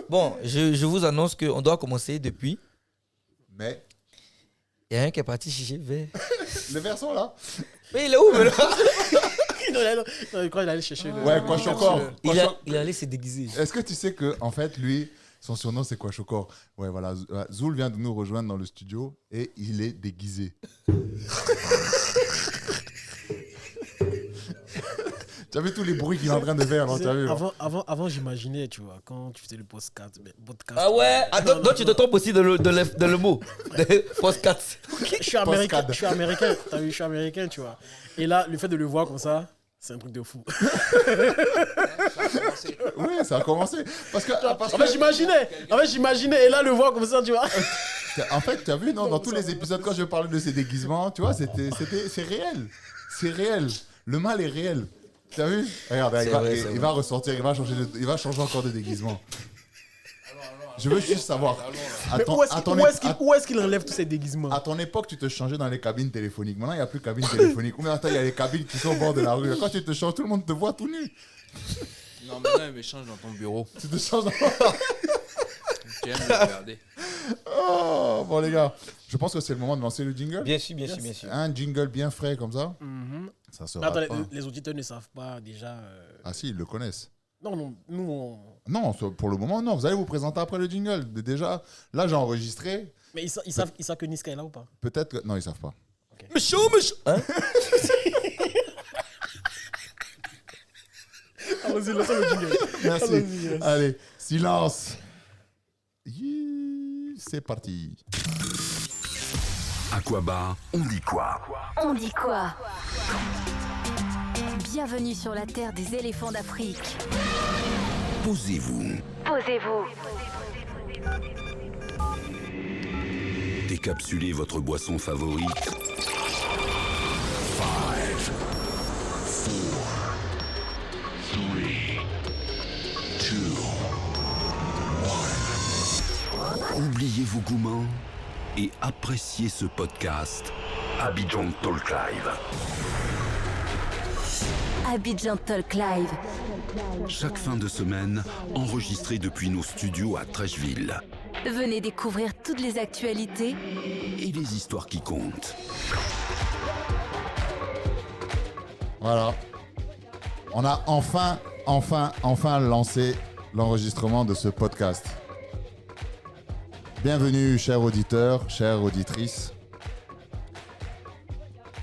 Bon, je vous annonce qu'on doit commencer depuis. Mais Il y a un qui est parti chercher le verre. les verres sont là. Mais il est où, là? Non, je crois qu'il allait chercher le... Ouais, Kwashokor. Il est allé se déguiser. Est-ce que tu sais que en fait lui, son surnom c'est Kwashokor? Ouais, voilà. Zoul vient de nous rejoindre dans le studio et il est déguisé. Tu as vu tous les bruits qu'il est en train de faire, non? Tu as vu, Avant, j'imaginais, tu vois, quand tu faisais le podcast. Ah ouais? Donc tu te trompes aussi dans le mot. Podcast. Je suis américain, t'as vu, je suis américain, tu vois. Et là, le fait de le voir comme ça, c'est un truc de fou. Oui, ça a commencé. Parce que, En fait, j'imaginais, et là, le voir comme ça, tu vois. en fait, tu as vu, non, dans tous les épisodes, quand je parlais de ces déguisements, tu vois, c'est réel. C'est réel. Le mal est réel. Tu as vu? Regarde, il va ressortir, il va changer encore de déguisement. Je veux juste savoir. Où est-ce qu'il enlève tous ces déguisements? À ton époque, tu te changeais dans les cabines téléphoniques. Maintenant, il n'y a plus de cabines téléphoniques. Ou maintenant, il y a les cabines qui sont au bord de la rue. Quand tu te changes, tout le monde te voit tout nu. Non, maintenant, il me change dans ton bureau. Tu te changes dans... Tu aimes le regarder. Oh, bon, les gars, je pense que c'est le moment de lancer le jingle. Bien sûr. Un jingle bien frais comme ça. Ça sera Attends, pas... les auditeurs ne savent pas déjà... Ah si, ils le connaissent. Non, nous, on... Non, pour le moment, non. Vous allez vous présenter après le jingle. Déjà, là, j'ai enregistré. Mais ils savent que Niska est là ou pas? Peut-être que... Non, ils savent pas. Okay. Monsieur. Hein? Allons-y, laissons le jingle. Merci. Allez, silence. C'est parti. Aquabar, on dit quoi? On dit quoi? Bienvenue sur la terre des éléphants d'Afrique. Posez-vous. Décapsulez votre boisson favorite. 5, 4, 3, 2, 1. Oubliez vos gourmands et appréciez ce podcast. Abidjan Talk Live. Abidjan Talk Live. Chaque fin de semaine, enregistré depuis nos studios à Trècheville. Venez découvrir toutes les actualités Et les histoires qui comptent. Voilà. On a enfin lancé l'enregistrement de ce podcast. Bienvenue, chers auditeurs, chères auditrices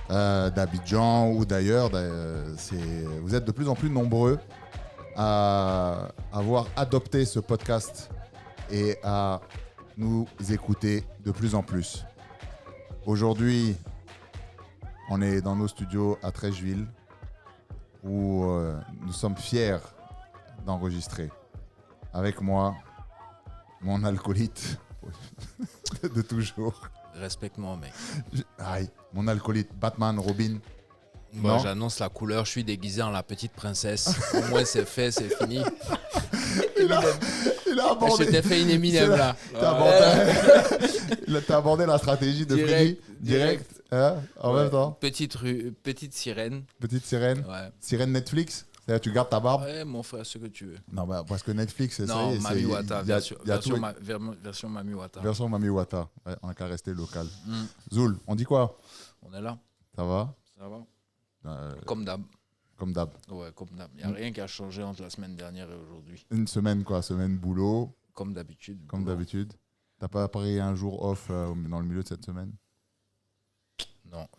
d'Abidjan ou d'ailleurs. Vous êtes de plus en plus nombreux à avoir adopté ce podcast et à nous écouter de plus en plus. Aujourd'hui, on est dans nos studios à Trècheville où nous sommes fiers d'enregistrer. Avec moi, mon alcoolite de toujours. Respecte-moi, mec. Aïe, mon alcoolite, Batman, Robin. Moi, Non. j'annonce la couleur, je suis déguisé en la petite princesse. Au moins, c'est fait, c'est fini. Il a abordé. Je t'ai fait une Eminem, là. T'as abordé la stratégie de Freddy. Direct. Hein, en même temps. Petite sirène. Petite sirène. Ouais. Sirène Netflix. C'est-à-dire tu gardes ta barbe. Ouais, mon frère, ce que tu veux. Non, bah, parce que Netflix, c'est ça. Non, Mami Wata, version Mami Wata. Version Mami Wata. Ouais, on a qu'à rester local. Zoul, on dit quoi? On est là. Ça va? Ça va. Comme d'hab. Comme d'hab. Ouais, comme d'hab. Il n'y a rien qui a changé entre la semaine dernière et aujourd'hui. Une semaine, quoi? Semaine boulot. Comme d'habitude. Comme d'habitude. T'as pas pris un jour off dans le milieu de cette semaine?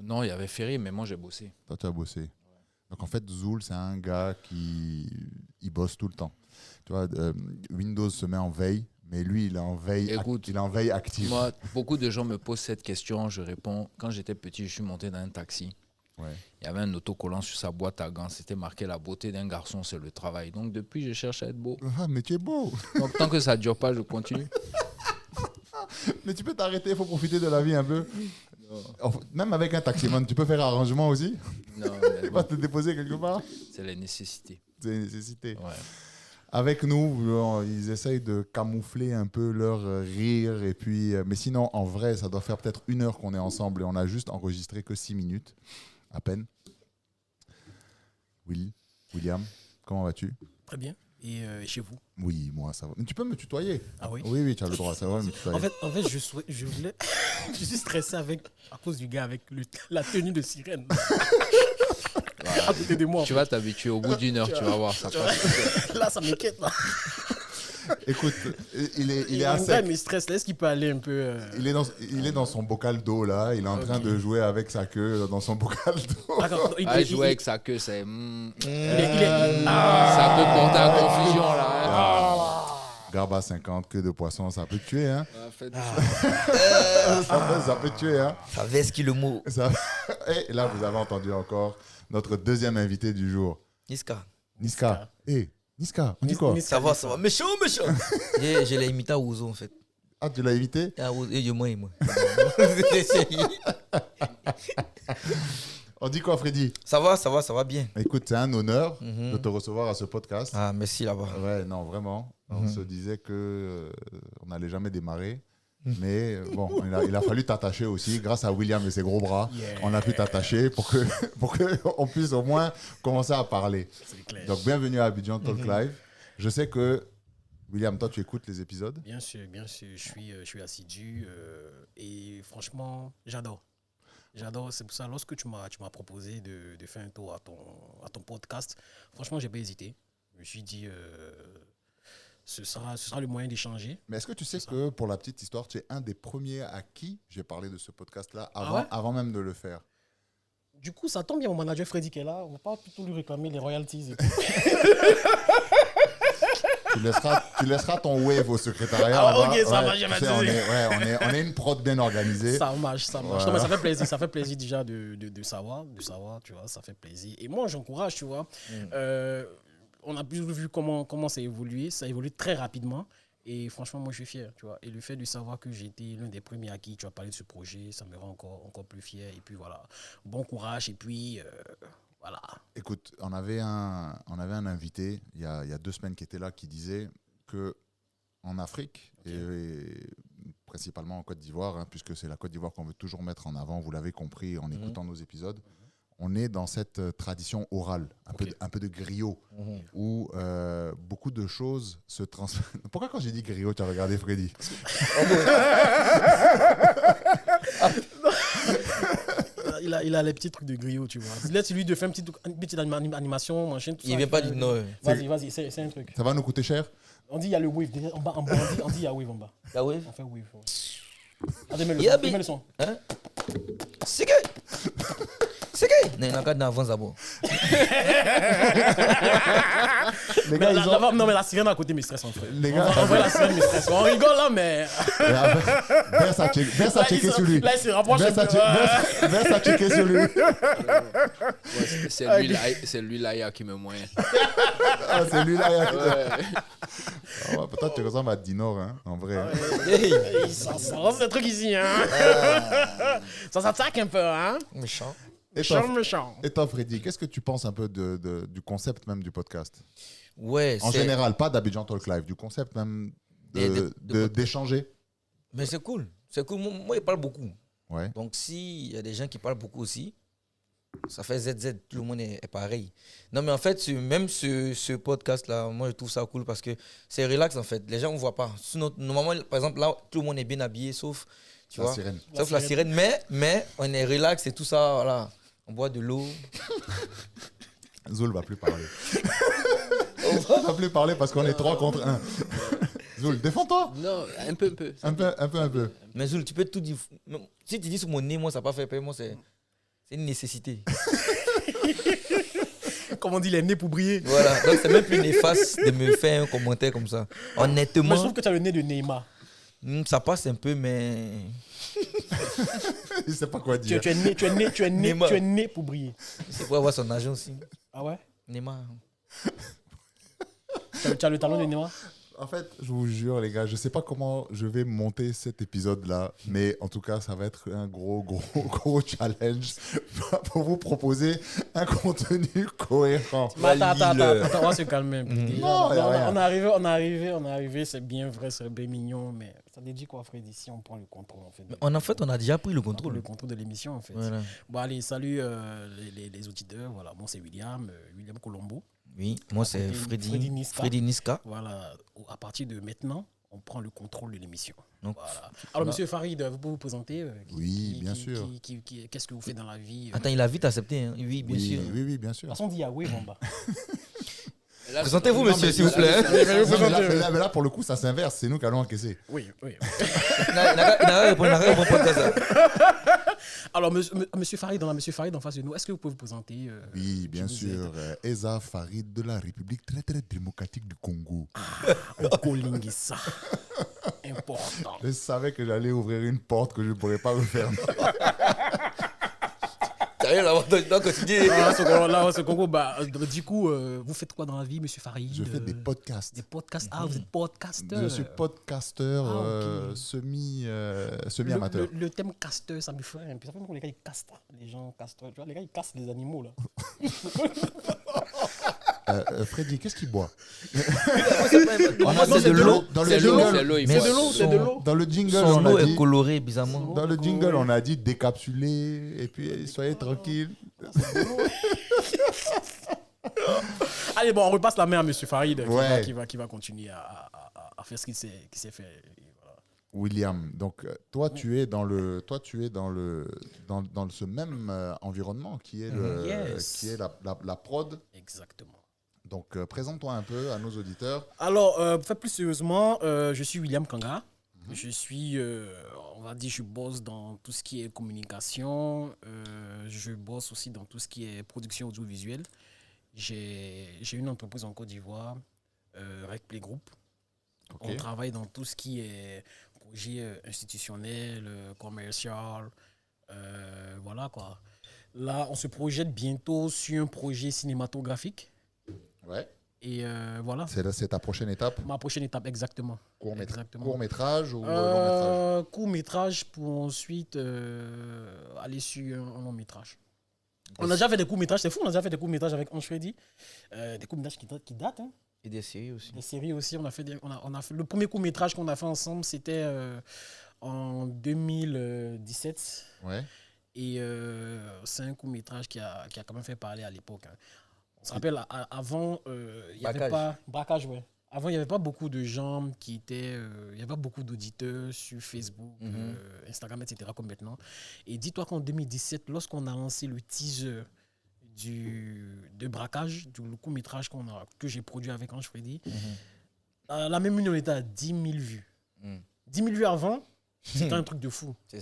Non, il y avait férié, mais moi j'ai bossé. Toi, tu as bossé. Ouais. Donc en fait, Zoul, c'est un gars qui bosse tout le temps. Tu vois, Windows se met en veille, mais lui, il est en veille, il est en veille active. Moi, beaucoup de gens me posent cette question, je réponds. Quand j'étais petit, je suis monté dans un taxi. Ouais. Il y avait un autocollant sur sa boîte à gants. C'était marqué « La beauté d'un garçon, c'est le travail ». Donc depuis, je cherche à être beau. Ah, mais tu es beau. Donc tant que ça ne dure pas, je continue. Mais tu peux t'arrêter, il faut profiter de la vie un peu. Même avec un taximan, tu peux faire arrangement aussi. Non, il va te déposer quelque part. C'est la nécessité. C'est une nécessité. Ouais. Avec nous, ils essayent de camoufler un peu leur rire. Et puis, mais sinon, en vrai, ça doit faire peut-être 1 heure qu'on est ensemble et on a juste enregistré que 6 minutes, à peine. William, comment vas-tu? Très bien. Et chez vous? Oui, moi, ça va. Mais tu peux me tutoyer. Ah oui? Oui, tu as le droit, ça va me tutoyer. En fait, je voulais. Je suis stressé à cause du gars avec la tenue de sirène. À côté de moi. Tu vas t'habituer au bout d'une heure, tu vas voir ça passe. Là, ça m'inquiète. Là. Écoute, il est Mon assez. gars, il me stresse. Là, est-ce qu'il peut aller un peu. Il est dans son bocal d'eau là, il est en train de jouer avec sa queue dans son bocal d'eau. D'accord, Jouer avec sa queue, c'est. il est- Ça peut porter à confusion là. Garba 50, queue de poisson, ça peut te tuer, hein. Faites Ça peut te tuer, hein. Ça veste qui le mot. Et là, vous avez entendu encore notre deuxième invité du jour, Niska. Niska. Niska, on dit quoi? Ça va. Méchant. Je l'ai imité à Ouzo en fait. Ah, tu l'as invité? À Ouzo, et moi. On dit quoi, Freddy? Ça va bien. Écoute, c'est un honneur de te recevoir à ce podcast. Ah, merci là-bas. Ouais, non, vraiment. On se disait que on n'allait jamais démarrer. Mais bon, il a fallu t'attacher aussi. Grâce à William et ses gros bras, on a pu t'attacher pour que on puisse au moins commencer à parler. C'est clair. Donc, bienvenue à Abidjan Talk Live. Je sais que, William, toi, tu écoutes les épisodes. Bien sûr. Je suis assidu. Et franchement, j'adore. C'est pour ça, lorsque tu m'as proposé de faire un tour à ton podcast, franchement, j'ai pas hésité. Je me suis dit, ce sera le moyen d'échanger. Mais est-ce que tu sais que, pour la petite histoire, tu es un des premiers à qui j'ai parlé de ce podcast-là ouais avant même de le faire? Du coup, ça tombe bien, mon manager Freddy qui est là. On va pas plutôt lui réclamer les royalties et tout. Tu laisseras ton wave au secrétariat. Ah, là-bas. ok, ça Ouais, marche, j'ai tu sais, on est une prod bien organisée. Ça marche. Voilà. Non, mais ça fait plaisir déjà de savoir, tu vois, ça fait plaisir. Et moi, j'encourage, tu vois. On a vu comment ça a évolué très rapidement. Et franchement, moi, je suis fier, tu vois. Et le fait de savoir que j'ai été l'un des premiers à qui tu as parlé de ce projet, ça me rend encore plus fier. Et puis voilà, bon courage. Et puis, voilà. Écoute, on avait un invité il y a 2 semaines qui était là, qui disait que en Afrique, et principalement en Côte d'Ivoire, hein, puisque c'est la Côte d'Ivoire qu'on veut toujours mettre en avant, vous l'avez compris en écoutant nos épisodes, on est dans cette tradition orale, un peu de griot, où beaucoup de choses se transmettent. Pourquoi quand j'ai dit griot, tu as regardé Freddy? Il a les petits trucs de griot, tu vois. Laisse-lui de faire une petite animation, machin, tout ça. Il vient pas du Nord. Vas-y, c'est un truc. Ça va nous coûter cher? On dit il y a le wave. En bas, on dit il y a wave en bas. Ah oui? On fait wave. Attends, mets le son. Hein? C'est que non, il n'a qu'à d'avance d'abord. Les gars, Non, mais la sirène à côté me stresse en fait. Les gars, En vrai, la sirène me stresse. On rigole là, mais. Verse à checker sur lui. Là, il se rapproche un peu. Verse à checker sur lui. C'est lui là qui me moyen. Ah, c'est lui là. Ouais. Peut-être que tu ressembles à Dinor, hein, en vrai. hein. Ça lance des trucs ici, hein. Ça s'attaque un peu, hein. Méchant. Méchant. Et toi, Freddy, qu'est-ce que tu penses un peu du concept même du podcast? Ouais, En général, pas d'Abidjan Talk Live, du concept même d'échanger. Mais c'est cool. Moi, il parle beaucoup. Ouais. Donc, s'il y a des gens qui parlent beaucoup aussi, ça fait ZZ. Tout le monde est pareil. Non, mais en fait, même ce podcast-là, moi, je trouve ça cool parce que c'est relax, en fait. Les gens ne voient pas. Normalement, par exemple, là, tout le monde est bien habillé, sauf... Tu vois, Sirène. sauf la sirène, mais on est relax et tout ça, voilà. On boit de l'eau. Zoul va plus parler. On va plus parler parce qu'on est 3 contre 1. Zoul, défends-toi. Non, un peu. Un peu. Mais Zoul, tu peux tout dire. Si tu dis sur mon nez, moi, ça n'a pas fait peur. Moi, c'est une nécessité. Comme on dit, les nez pour briller. Voilà, donc c'est même plus néfaste de me faire un commentaire comme ça. Honnêtement. Moi, je trouve que tu as le nez de Neymar. Ça passe un peu, mais... Il sait pas quoi dire. Tu es né pour briller. C'est pour avoir son agent aussi. Ah ouais? Neymar. Tu as le talent de Neymar? En fait, je vous jure, les gars, je sais pas comment je vais monter cet épisode-là, mais en tout cas, ça va être un gros challenge pour vous proposer un contenu cohérent. Attends, on va se calmer un peu. Non, y a rien. On est arrivé, c'est bien vrai, c'est bien mignon, mais ça te dit quoi, Freddy, si on prend le contrôle, en fait? En fait, on a déjà pris le On prend contrôle. le contrôle de l'émission, en fait. Voilà. Bon, allez, salut les auditeurs. Voilà, bon, c'est William Colombo. Oui, moi c'est Freddy Niska. Voilà, à partir de maintenant, on prend le contrôle de l'émission. Donc, Voilà. Alors, monsieur Farid, vous pouvez vous présenter Oui, bien sûr. Qu'est-ce que vous faites dans la vie Attends, il a vite accepté. Hein. Oui, bien sûr. Oui, bien sûr. De toute façon, on dit ah oui, Wamba. Présentez-vous, monsieur, s'il vous plaît. Mais là, pour le coup, ça s'inverse. C'est nous qui allons encaisser. Oui. Il n'a rien répondu à ça. Alors, monsieur Farid, en face de nous, est-ce que vous pouvez vous présenter Oui, bien sûr. Eza Farid de la République très très démocratique du Congo. Kolingisa. Important. Je savais que j'allais ouvrir une porte que je ne pourrais pas refermer. Sérieux, là, on doit continuer. Ce Congo, du coup, vous faites quoi dans la vie, monsieur Farid? Je fais des podcasts. Des podcasts. Ah, vous êtes podcasteur. Je suis podcasteur okay. semi-amateur. Le thème casteur, ça me fait un peu. Ça fait comme les gars, ils castent. Les gens castent. Tu vois, les gars, ils cassent les animaux, là. Freddy, qu'est-ce qu'il boit? C'est de l'eau. C'est de l'eau. Dans le jingle, son on eau a dit... est colorée, bizarrement. Dans le jingle, on a dit décapsuler et puis soyez tranquille. Allez, bon, on repasse la main à monsieur Farid qui va continuer à faire ce qu'il sait faire. Voilà. William, donc toi tu es dans ce même environnement qui est la prod. Exactement. Donc présente-toi un peu à nos auditeurs. Alors, pour faire plus sérieusement, je suis William Kanga. Je suis, on va dire, je bosse dans tout ce qui est communication. Je bosse aussi dans tout ce qui est production audiovisuelle. J'ai une entreprise en Côte d'Ivoire, Recplay Group. Okay. On travaille dans tout ce qui est projet institutionnel, commercial. Voilà quoi. Là, on se projette bientôt sur un projet cinématographique. Ouais. Et voilà. C'est ta prochaine étape? Ma prochaine étape, exactement. Court-métrage ou long-métrage? Court-métrage pour ensuite aller sur un long-métrage. On a déjà fait des courts-métrages, c'est fou, on a déjà fait des courts-métrages avec Ange Freddy. Des courts-métrages qui datent. Hein. Et des séries aussi. Des séries aussi, on a fait le premier court-métrage qu'on a fait ensemble, c'était en 2017. Ouais. Et c'est un court-métrage qui a quand même fait parler à l'époque. Hein. On se rappelle, avant, il n'y avait pas... Braquage, ouais. Avant, il n'y avait pas beaucoup de gens qui étaient... il n'y avait pas beaucoup d'auditeurs sur Facebook, Instagram, etc. comme maintenant. Et dis-toi qu'en 2017, lorsqu'on a lancé le teaser de Braquage, du court-métrage que j'ai produit avec Ange Freddy, la même minute, on était à 10 000 vues. 10 000 vues avant, c'était un truc de fou. C'est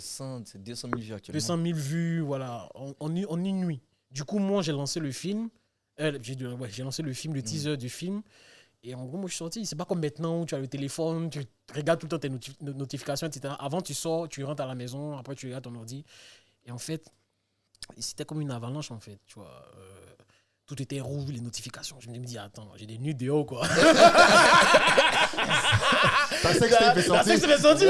200 000 vues actuellement. 200 000 vues, voilà, en une nuit. Du coup, moi, j'ai lancé le film. J'ai lancé le film, le teaser du film. Et en gros, moi, je suis sorti. C'est pas comme maintenant où tu as le téléphone, tu regardes tout le temps tes notifications, etc. Avant, tu sors, tu rentres à la maison, après, tu regardes ton ordi. Et en fait, c'était comme une avalanche, en fait. Tu vois, tout était rouge, les notifications. Je me dis, attends, j'ai des nudes dehors, quoi. Ta sextape est sortie.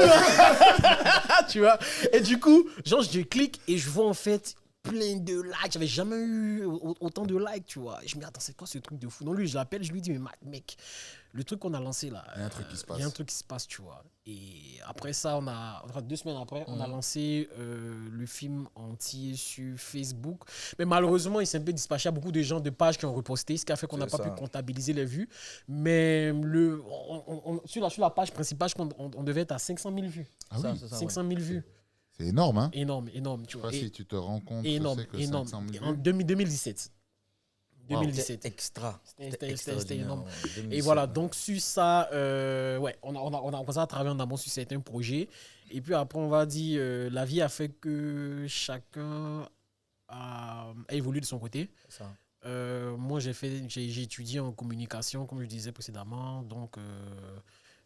Tu vois. Et du coup, genre, je clique et je vois, en fait, plein de likes. J'avais jamais eu autant de likes, tu vois. Et je me dis, attends, c'est quoi ce truc de fou? Donc lui, je l'appelle, je lui dis, mais mec, le truc qu'on a lancé là, il y a un truc qui se passe. Il y a un truc qui se passe, tu vois. Et après ça, 2 semaines après, on a lancé le film entier sur Facebook. Mais malheureusement, il s'est un peu dispatché à beaucoup de gens de pages qui ont reposté, ce qui a fait qu'on n'a pas pu comptabiliser les vues. Mais sur la page principale, on devait être à 500 000 vues. Ah oui, 500 000 vues. C'est énorme, hein? Énorme, tu vois. Si tu te rends compte, énorme, c'est que énorme. 500 000 En 2017. Wow, 2017. C'était extra. C'était énorme. Et voilà, donc sur ça, on a commencé à travailler en amont sur certains projets. Et puis après, on va dire, la vie a fait que chacun a évolué de son côté. Ça. Moi, j'ai étudié en communication, comme je disais précédemment. Donc,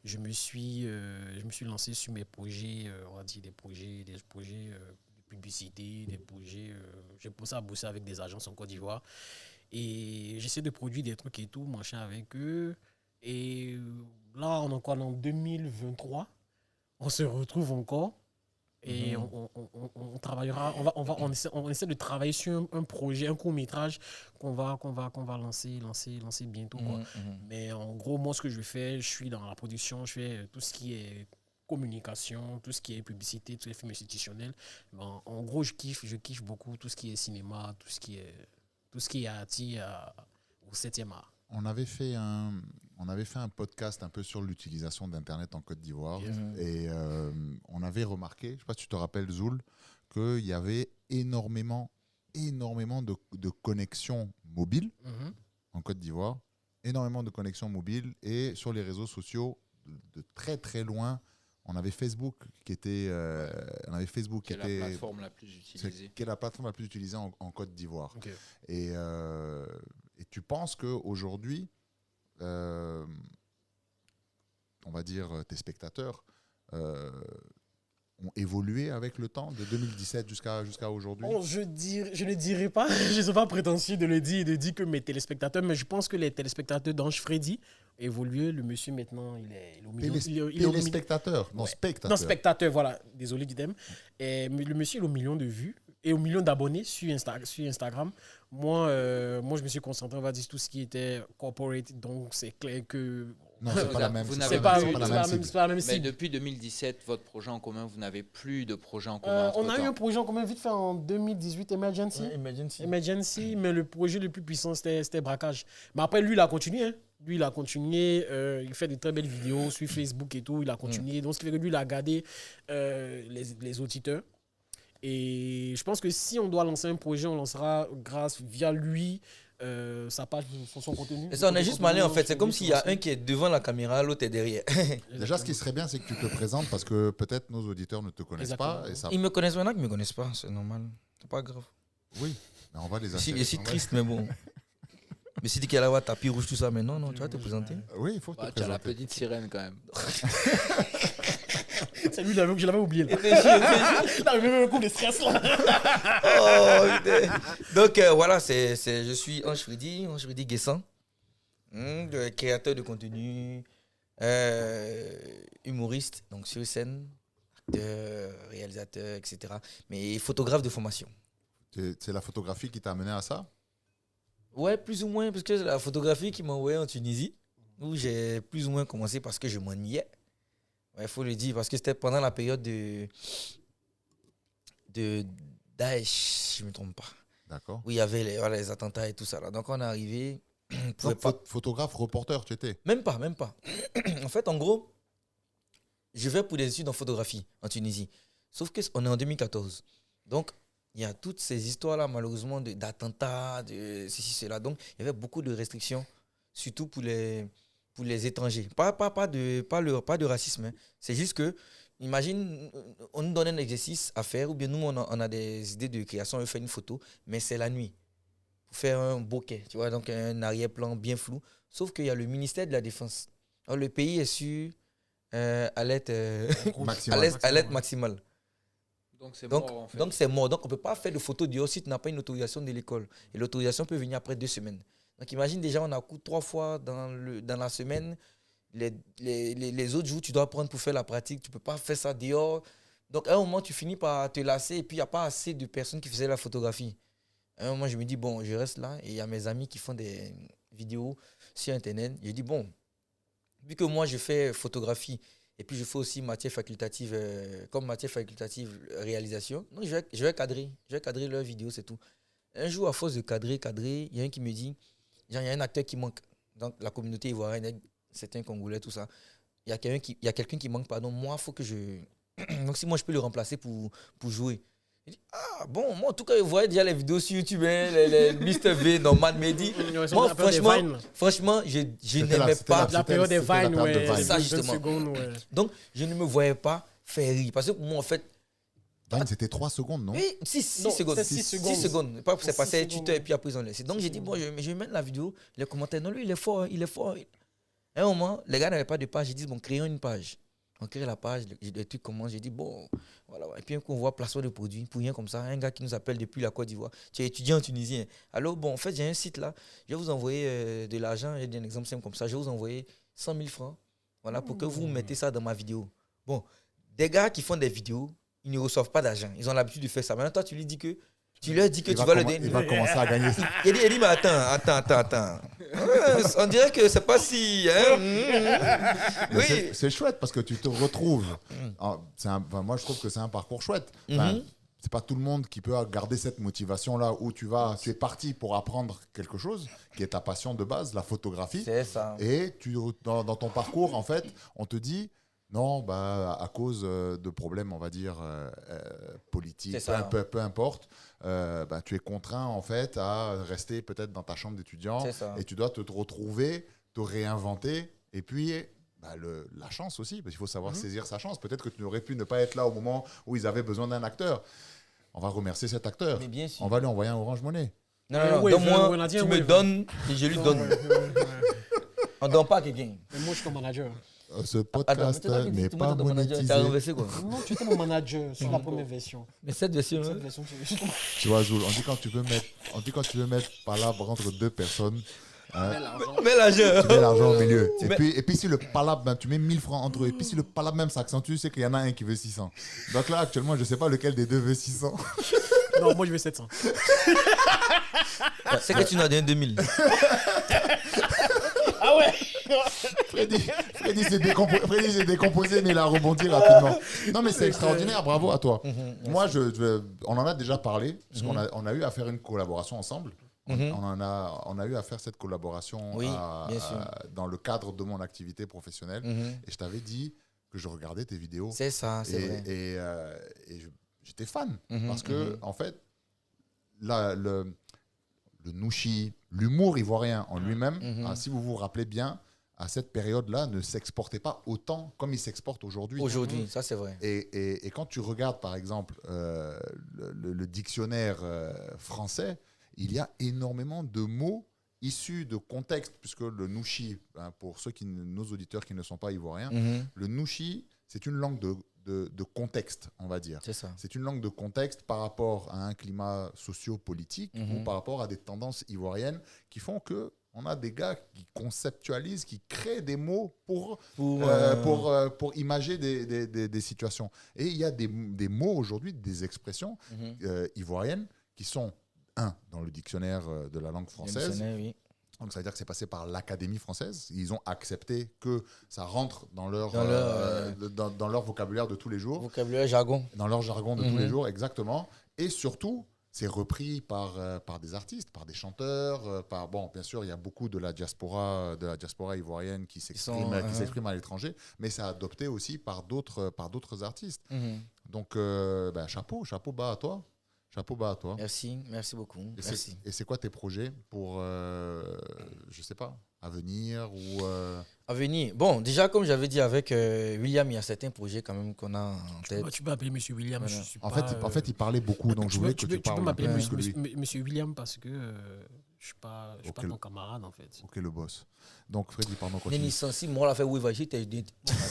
je me suis lancé sur mes projets, on va dire des projets de publicité, des projets. J'ai commencé à bosser avec des agences en Côte d'Ivoire. Et j'essaie de produire des trucs et tout, machin avec eux. Et là, on est encore en 2023. On se retrouve encore. Et on travaillera, on essaie de travailler sur un projet, un court-métrage qu'on va lancer bientôt, quoi. Mais en gros, moi, ce que je fais, je suis dans la production, je fais tout ce qui est communication, tout ce qui est publicité, tous les films institutionnels. Ben, en gros, je kiffe beaucoup tout ce qui est cinéma, tout ce qui est attire au 7e art. on avait fait un podcast un peu sur l'utilisation d'Internet en Côte d'Ivoire. Et on avait remarqué, je ne sais pas si tu te rappelles, Zoul, qu'il y avait énormément de connexions mobiles en Côte d'Ivoire. Énormément de connexions mobiles. Et sur les réseaux sociaux, de très très loin, on avait Facebook qui était... la plateforme la plus utilisée. Qui est la plateforme la plus utilisée en Côte d'Ivoire. Ok. Et tu penses qu'aujourd'hui, on va dire tes spectateurs ont évolué avec le temps, de 2017 jusqu'à aujourd'hui? Bon, je ne dirais pas, je ne suis pas prétentieux de le dire et de dire que mes téléspectateurs, mais je pense que les téléspectateurs d'Ange Freddy ont évolué. Le monsieur, maintenant, il est au million. Téléspectateurs, non, spectateurs. Non, spectateurs, voilà. Désolé du thème. Et le monsieur, il est au million de vues et au million d'abonnés sur Instagram. Moi, je me suis concentré, on va dire, sur tout ce qui était corporate. Donc, c'est clair que... Non, c'est pas la même. C'est pas la même Mais cible. depuis 2017, votre projet en commun, vous n'avez plus de projet en commun. On a eu un projet en commun vite fait en 2018, Emergency. Ouais, Emergency. Emergency, mais le projet le plus puissant, c'était Braquage. Mais après, lui, il a continué. Hein. Lui, il a continué. Il fait de très belles vidéos sur Facebook et tout. Il a continué. Donc, ce qui fait que lui, il a gardé les auditeurs. Et je pense que si on doit lancer un projet, on lancera via lui sa page, son contenu. Et ça, on est juste malin en fait. C'est comme s'il y a un qui est devant la caméra, l'autre est derrière. Déjà, ce qui serait bien, c'est que tu te présentes parce que peut-être nos auditeurs ne te connaissent pas. Et ça... Ils me connaissent maintenant qu'ils ne me connaissent pas. C'est normal. C'est pas grave. Oui, mais on va les Je attirer. suis triste, mais bon. Mais si tu dis qu'elle a tapis rouge, tout ça, mais non, tu vas te présenter. Oui, il faut te Tu as la présenter. petite sirène quand même. C'est lui, je l'avais oublié. Là. Là, même un coup de stress là. Oh, putain. Donc voilà, je suis Ange Freddy Guessant, créateur de contenu, humoriste, donc sur scène, acteur, réalisateur, etc. Mais photographe de formation. C'est la photographie qui t'a amené à ça? Ouais, plus ou moins, parce que c'est la photographie qui m'a envoyé en Tunisie, où j'ai plus ou moins commencé parce que je m'ennuyais. Il faut le dire, parce que c'était pendant la période de Daesh, si je ne me trompe pas. D'accord. Où il y avait les attentats et tout ça. Là. Donc on est arrivé. Donc, photographe, reporter, tu étais? Même pas. En fait, en gros, je vais pour des études en photographie en Tunisie. Sauf qu'on est en 2014. Donc, il y a toutes ces histoires-là, malheureusement, d'attentats, de ceci, cela. Donc, il y avait beaucoup de restrictions, surtout pour les étrangers. Pas de racisme. Hein. C'est juste que, imagine, on nous donne un exercice à faire, ou bien nous, on a des idées de création, on fait une photo, mais c'est la nuit. Pour faire un bokeh, tu vois, donc un arrière-plan bien flou. Sauf qu'il y a le ministère de la Défense. Alors, le pays est sur alerte maximale. Donc c'est mort en fait. Donc c'est mort. Donc on ne peut pas faire de photos dehors si tu n'as pas une autorisation de l'école. Et l'autorisation peut venir après 2 semaines. Donc imagine déjà, on a cours 3 fois dans la semaine. Les autres jours, tu dois prendre pour faire la pratique. Tu ne peux pas faire ça dehors. Donc à un moment, tu finis par te lasser et puis il n'y a pas assez de personnes qui faisaient la photographie. À un moment, je me dis, bon, je reste là et il y a mes amis qui font des vidéos sur Internet. Je dis, bon, vu que moi, je fais photographie et puis je fais aussi matière facultative, réalisation, donc je vais cadrer leurs vidéos, c'est tout. Un jour, à force de cadrer, il y a un qui me dit, il y a un acteur qui manque. Donc la communauté ivoirienne, c'est un Congolais, tout ça. Il y a quelqu'un qui manque, pardon. Moi, il faut que je... Donc si moi, je peux le remplacer pour jouer. Il dit, ah bon, moi en tout cas, vous voyez déjà les vidéos sur YouTube, hein, les Mr V, Norman Mehdi. Moi, franchement, je n'aimais pas. La période des Vines, ouais. C'est ça, justement. Secondes, ouais. Donc, je ne me voyais pas faire rire. Parce que moi, en fait. Vine, c'était 3 secondes, non? Oui, 6 secondes. 6 secondes. C'est passé tuteur et puis après, ils ont laissé. Donc, j'ai dit, bon, je vais mettre la vidéo, les commentaires. Non, lui, il est fort, il est fort. À un moment, les gars n'avaient pas de page. Ils disent, bon, créons une page. On crée la page, les trucs commencent. J'ai dit, bon, voilà. Et puis, on voit placement de produits, pour rien comme ça. Un gars qui nous appelle depuis la Côte d'Ivoire. Tu es étudiant en Tunisien. Alors, bon, en fait, j'ai un site là. Je vais vous envoyer de l'argent. J'ai un exemple simple comme ça. Je vais vous envoyer 100 000 francs. Voilà, pour que vous mettez ça dans ma vidéo. Bon, des gars qui font des vidéos, ils ne reçoivent pas d'argent. Ils ont l'habitude de faire ça. Maintenant, toi, tu leur dis que tu vas le donner. Il va commencer à gagner. Il dit, mais attends. On dirait que c'est pas si... Oui. C'est chouette parce que tu te retrouves. Moi, je trouve que c'est un parcours chouette. Enfin, c'est pas tout le monde qui peut garder cette motivation-là où tu es parti pour apprendre quelque chose qui est ta passion de base, la photographie. C'est ça. Et dans ton parcours, en fait, on te dit non, à cause de problèmes, on va dire, politiques, peu importe, tu es contraint, en fait, à rester peut-être dans ta chambre d'étudiant et tu dois te retrouver, te réinventer. Et puis, la chance aussi, parce qu'il faut savoir saisir sa chance. Peut-être que tu n'aurais pu ne pas être là au moment où ils avaient besoin d'un acteur. On va remercier cet acteur. Mais bien sûr. On va lui envoyer un Orange Money. Non, donne-moi, tu me donnes et je lui donne. On ne donne pas à quelqu'un. Mais moi, je suis ton manager. Ce podcast n'est pas monétisé. Tu as renversé quoi? Non, tu étais mon manager sur la première version. Mais cette version, Cette version, Tu vois, Zoul, on dit quand tu veux mettre palabre entre deux personnes, mets l'argent. tu mets l'argent au milieu. Et puis si le palabre, tu mets 1000 francs entre eux. Et puis si le palabre même s'accentue, c'est qu'il y en a un qui veut 600. Donc là, actuellement, je ne sais pas lequel des deux veut 600. Non, moi, je veux 700. C'est que tu nous as donné 2000. Ah ouais. Freddy s'est décomposé, mais il a rebondi rapidement. Non, mais c'est extraordinaire, bravo à toi. Moi, on en a déjà parlé, puisqu'on on a eu à faire une collaboration ensemble. On a eu à faire cette collaboration dans le cadre de mon activité professionnelle. Et je t'avais dit que je regardais tes vidéos. C'est ça, c'est vrai. Et j'étais fan. Parce que, en fait, le nouchi, l'humour ivoirien en lui-même, si vous vous rappelez bien, à cette période-là, ne s'exportait pas autant comme il s'exporte aujourd'hui. Aujourd'hui, ça c'est vrai. Et quand tu regardes, par exemple, le dictionnaire français, il y a énormément de mots issus de contextes, puisque le nouchi, pour nos auditeurs qui ne sont pas ivoiriens, le nouchi, c'est une langue de contexte, on va dire. C'est ça. C'est une langue de contexte par rapport à un climat socio-politique ou par rapport à des tendances ivoiriennes qui font que on a des gars qui conceptualisent, qui créent des mots pour imager des situations. Et il y a des mots aujourd'hui, des expressions ivoiriennes qui sont, dans le dictionnaire de la langue française. Oui. Donc ça veut dire que c'est passé par l'Académie française. Ils ont accepté que ça rentre dans leur vocabulaire de tous les jours. Vocabulaire, jargon. Dans leur jargon de tous les jours, exactement. Et surtout, c'est repris par des artistes, par des chanteurs, bien sûr, il y a beaucoup de la diaspora ivoirienne qui s'exprime à l'étranger, mais c'est adopté aussi par d'autres artistes. Donc, chapeau bas à toi. Chapeau bas à toi. Merci beaucoup. Et c'est quoi tes projets pour, je sais pas, à venir ou À venir. Bon, déjà, comme j'avais dit avec William, il y a certains projets quand même qu'on a en tête. Tu peux appeler Monsieur William. Voilà. Je suis en pas, fait, il parlait beaucoup, donc je voulais que tu parles. Tu peux m'appeler plus que lui. Monsieur William parce que je suis pas ton camarade en fait. Ok, le boss. Donc, Freddy, pardon, continue. Nenny Sansi, moi, on l'a fait oui, vas-y, t'es dit.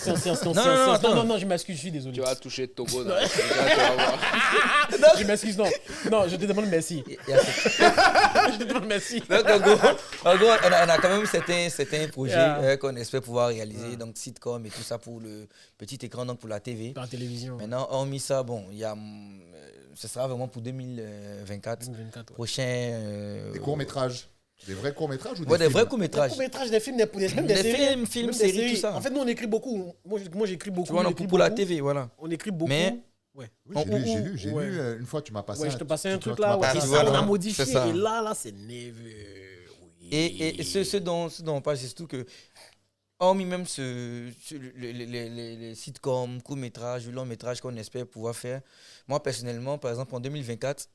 Non, je m'excuse, je suis désolé. Tu vas toucher Togo. Non. Je m'excuse, non, je te demande merci. Je te demande merci. Donc, en gros, on a quand même certains projets qu'on espère pouvoir réaliser, donc sitcom et tout ça pour le petit écran, donc pour la TV. Par télévision. Maintenant, hormis ça, bon, ce sera vraiment pour 2024. 2024 Prochain. Des courts-métrages. Des vrais courts-métrages ou des Ouais, des films? vrais Des courts-métrages. courts-métrages, des films, même des films, séries, tout ça. En fait, nous, on écrit beaucoup. Moi, j'écris beaucoup. Tu vois, pour la TV, voilà. On écrit beaucoup. Mais Oui, j'ai lu une fois, tu m'as passé. Ouais, je te passais un tu truc m'as là. passé Ouais, ça. on a modifié. C'est ça. Et là, c'est nerveux. Oui. Et ce dont on parle, c'est surtout que, hormis même les sitcoms, courts-métrages, longs-métrages qu'on espère pouvoir faire, moi personnellement, par exemple, en 2024,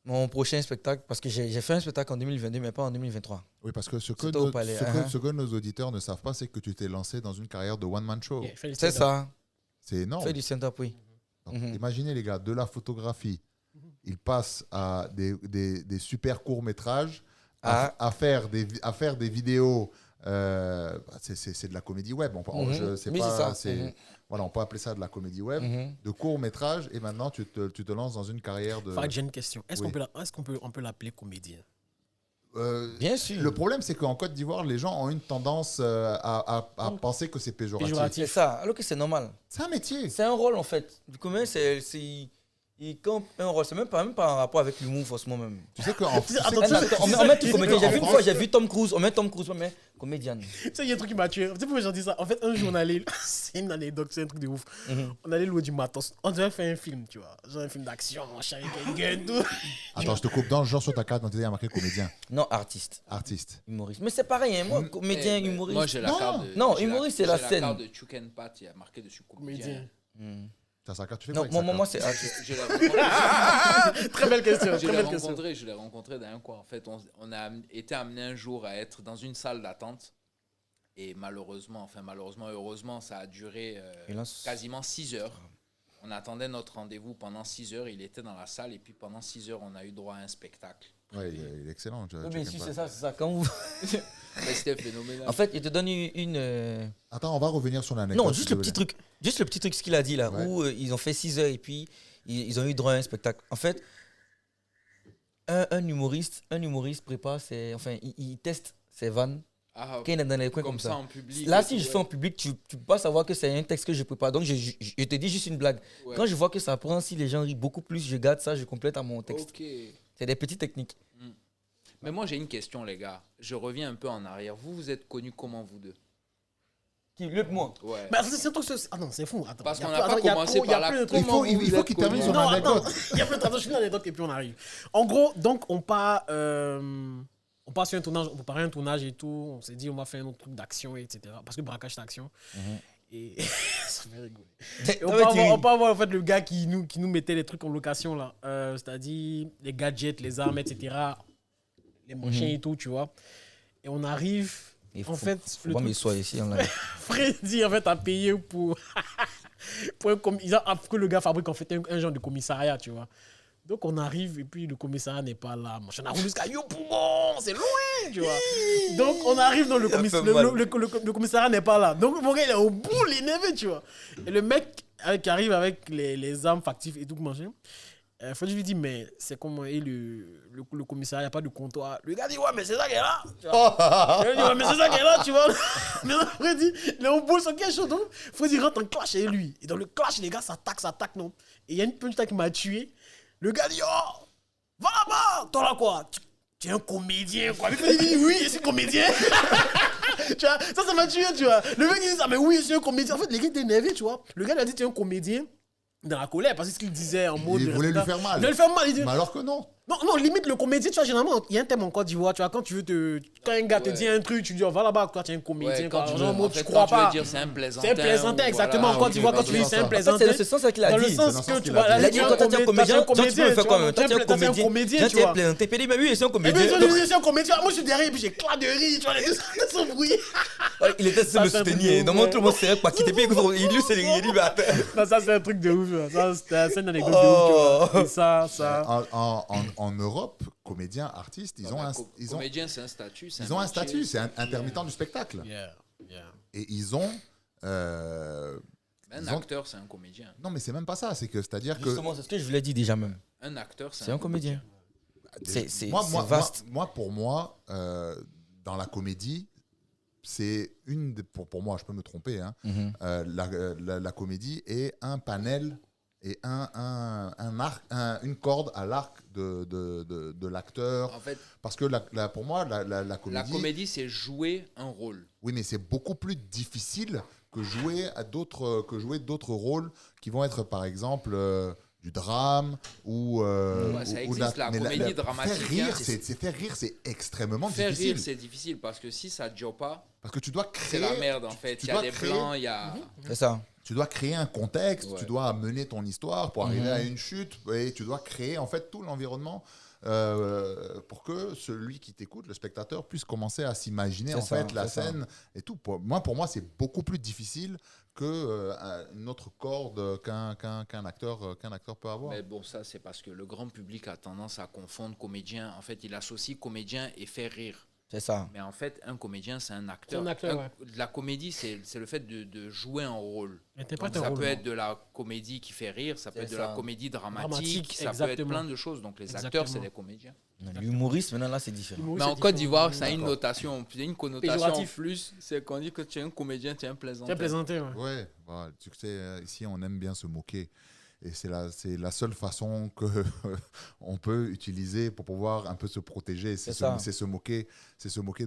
mon prochain spectacle, parce que j'ai fait un spectacle en 2022, mais pas en 2023. Oui, parce que ce que nos auditeurs ne savent pas, c'est que tu t'es lancé dans une carrière de one-man show. Yeah, C'est ça. C'est énorme. Fait du stand-up, oui. Donc, imaginez les gars, de la photographie, ils passent à des super courts-métrages, à faire des vidéos. C'est de la comédie web. On peut appeler ça de la comédie web, de courts-métrages, et maintenant tu te lances dans une carrière de... J'ai une question. Est-ce qu'on peut l'appeler comédien? Bien sûr. Le problème, c'est qu'en Côte d'Ivoire, les gens ont une tendance à penser que c'est péjoratif. C'est ça, alors que c'est normal. C'est un métier. C'est un rôle, en fait. Du commun, il il campe un rôle. C'est même pas en rapport avec l'humour, forcément, même. Tu sais qu'en On met tout comédien. J'ai vu une fois, j'ai vu Tom Cruise. On met Tom Cruise, on met comédienne. Tu sais, il y a un truc qui m'a tué. Tu sais pourquoi j'en dis ça? En fait, un jour, on allait. C'est une anecdote, c'est un truc de ouf. On allait louer du matos. On devait faire un film, tu vois. Genre un film d'action, machin, avec un gun, tout. Attends, je te coupe dans genre sur ta carte, il y a marqué comédien, Non, artiste. artiste. Humoriste. Mais c'est pareil, hein. Moi, comédien, humoriste. Moi, j'ai la carte de. Non, j'ai humoriste, c'est la j'ai scène. La carte de Chuck Pat, il y a marqué dessus comédien. Comédien. T'as sa carte, tu fais Non, quoi avec sa moi, carte c'est artiste. Je l'ai rencontré. Très belle question. Je Très l'ai belle question. rencontré dans un coin. En fait, on a été amené un jour à être dans une salle d'attente. Et malheureusement, heureusement, ça a duré quasiment 6 heures. On attendait notre rendez-vous pendant 6 heures. Il était dans la salle. Et puis pendant 6 heures, on a eu droit à un spectacle. Ouais, il est excellent. Oui, mais si, c'est ça. Quand vous... Mais c'était phénoménal. En fait, il te donne une. Attends, on va revenir sur l'anecdote. Non, juste le petit truc. Juste le petit truc, ce qu'il a dit là, Ouais. où ils ont fait 6 heures et puis ils ont eu droit à un spectacle. En fait, un humoriste prépare il teste ses vannes Ah, quand il est dans les coins comme comme ça ça. en public. Là, si je fais en public, tu peux pas savoir que c'est un texte que je prépare. Donc, je te dis juste une blague. Ouais. Quand je vois que ça prend, si les gens rient beaucoup plus, je garde ça, je complète à mon texte. Ok. C'est des petites techniques. Mais moi, j'ai une question, les gars. Je reviens un peu en arrière. Vous êtes connus comment, vous deux? Qui le moi. Ouais. Mais attends, c'est un truc. Ah non, c'est fou. Attends. Parce Il y a qu'on plein- n'a pas attends, il y a commencé trop- il y a par plein la. de trucs. Comment il vous faut êtes qu'il termine connus? son Non, anecdote. attends, il y a plein de. Attends, je finis l'anecdote et puis on arrive. En gros, donc, on part sur un tournage, on préparait un tournage et tout. On s'est dit, on va faire un autre truc d'action, etc. Parce que braquage, c'est action. Et ça fait rigoler. Et on peut avoir en fait, le gars qui nous mettait les trucs en location, là. C'est-à-dire les gadgets, les armes, etc. Les machins et tout, tu vois. Et on arrive. En fait, le Moi, truc- mais soit ici, on a. Freddy, en fait, a payé pour que le gars fabrique en fait un genre de commissariat, tu vois. Donc, on arrive et puis le commissariat n'est pas là. On arrive jusqu'à Yopougon, c'est loin, tu vois. Donc, on arrive dans le commissariat n'est pas là. Donc, mon gars, il est au bout, il est énervé, tu vois. Et le mec qui arrive avec les armes factives et tout, machin. Freddy lui dit, mais c'est comment et le commissariat, il n'y a pas de comptoir. Le gars dit, ouais, mais c'est ça qui est là. Tu vois. Il dit, ouais, mais c'est ça qui est là, tu vois. Mais non, Freddy, il est au bout, son quelque chose. Donc, Freddy rentre en clash avec lui. Et dans le clash, les gars s'attaquent, non. Et il y a une punchline qui m'a tué. Le gars dit, oh, va là-bas, toi là quoi. Tu es un comédien, quoi. Le mec dit, oui, je suis comédien. Tu vois, ça m'a tué, tu vois. Le mec dit ça, mais oui, je suis un comédien. En fait, les gars étaient énervés, tu vois. Le gars lui a dit, tu es un comédien. Dans la colère, parce que ce qu'il disait en mode. Il voulait lui faire mal. Il voulait lui faire mal. Il dit, Mais alors que non. non, limite le comédien, tu vois, généralement, il y a un thème en Côte d'Ivoire, tu vois, quand tu veux quand un gars te dit un truc, tu dis, oh, va là-bas, toi, tu es un comédien, Ouais, quoi. quand tu Genre, veux, moi, en tu fait, crois quand tu veux pas. dire c'est un plaisantin. C'est un plaisantin, ou exactement. voilà. Quand tu vois, quand tu dis c'est un En fait, plaisantin. c'est le sens qu'il a Dans le dit. sens C'est que dans tu ce vois, qu'il a Il a dit, quand tu es un comédien, toi, tu peux le faire comme toi, tu es un comédien. Tu es plaisantin. Puis il dit, mais oui, c'est un Et comédien. puis, je suis un comédien. Moi, je suis derrière, et puis j'éclate de rire, tu vois, les deux sont bruit. Il était sur Ça, le c'est un truc soutenir. de Normalement, ouf, tout le monde sait pas. Qui était payé, il lui, c'est il dit, mais attends. Non, ça, c'est un truc de ouf. Ça, c'est une anecdote de ouf, tu vois. Et ça. En Europe, comédiens, artistes, ils ont Comédien, c'est un statut. ils ont un statut, c'est un intermittent du spectacle. Yeah. Et ils ont. Un ils ont- acteur, c'est un comédien. Non, mais c'est même pas ça. C'est-à-dire que. Justement, c'est ce que je vous l'ai dit déjà même. Un acteur, C'est un comédien. C'est moi, vaste. pour moi, dans la comédie, c'est pour moi, je peux me tromper, hein, la comédie est un panel et un arc, une corde à l'arc de l'acteur. En fait, Parce que pour moi, la comédie. la comédie, c'est jouer un rôle. Oui, mais c'est beaucoup plus difficile que jouer d'autres rôles qui vont être, par exemple, du drame ou. Ça ou existe, la mais comédie dramatique, Faire rire, hein, faire rire, c'est extrêmement Faire difficile. rire, c'est difficile parce que si ça ne joue pas, Parce que tu dois c'est créer. la merde en fait. tu Il y a dois des créer- blancs, il y a. C'est ça. Tu dois créer un contexte, Ouais. tu dois mener ton histoire pour arriver à une chute et tu dois créer en fait tout l'environnement pour que celui qui t'écoute, le spectateur, puisse commencer à s'imaginer C'est en ça, fait la c'est ça. scène et tout. Pour moi, c'est beaucoup plus difficile que une autre corde qu'un acteur peut avoir. Mais bon, ça, c'est parce que le grand public a tendance à confondre comédien. En fait, il associe comédien et faire rire. C'est ça. Mais en fait, un comédien, c'est un acteur. C'est un acteur, ouais. La comédie, c'est le fait de jouer un rôle. Interprète Donc, un ça rôle, peut ouais. être de la comédie qui fait rire, ça peut C'est être de ça. la comédie dramatique, Dramatique, ça peut être exactement. plein de choses. Donc les acteurs, Exactement. c'est des comédiens. L'humoriste, maintenant, là, c'est différent. Humour, Mais c'est en Côte différent. d'Ivoire, ça a une D'accord. notation, une connotation Péjoratif. en plus. C'est qu'on dit que tu es un comédien, tu es un plaisantin. Tu as plaisanté, ouais. Ouais, voilà, tu sais, ici on aime bien se moquer. Et c'est la seule façon qu'on peut utiliser pour pouvoir un peu se protéger. C'est se moquer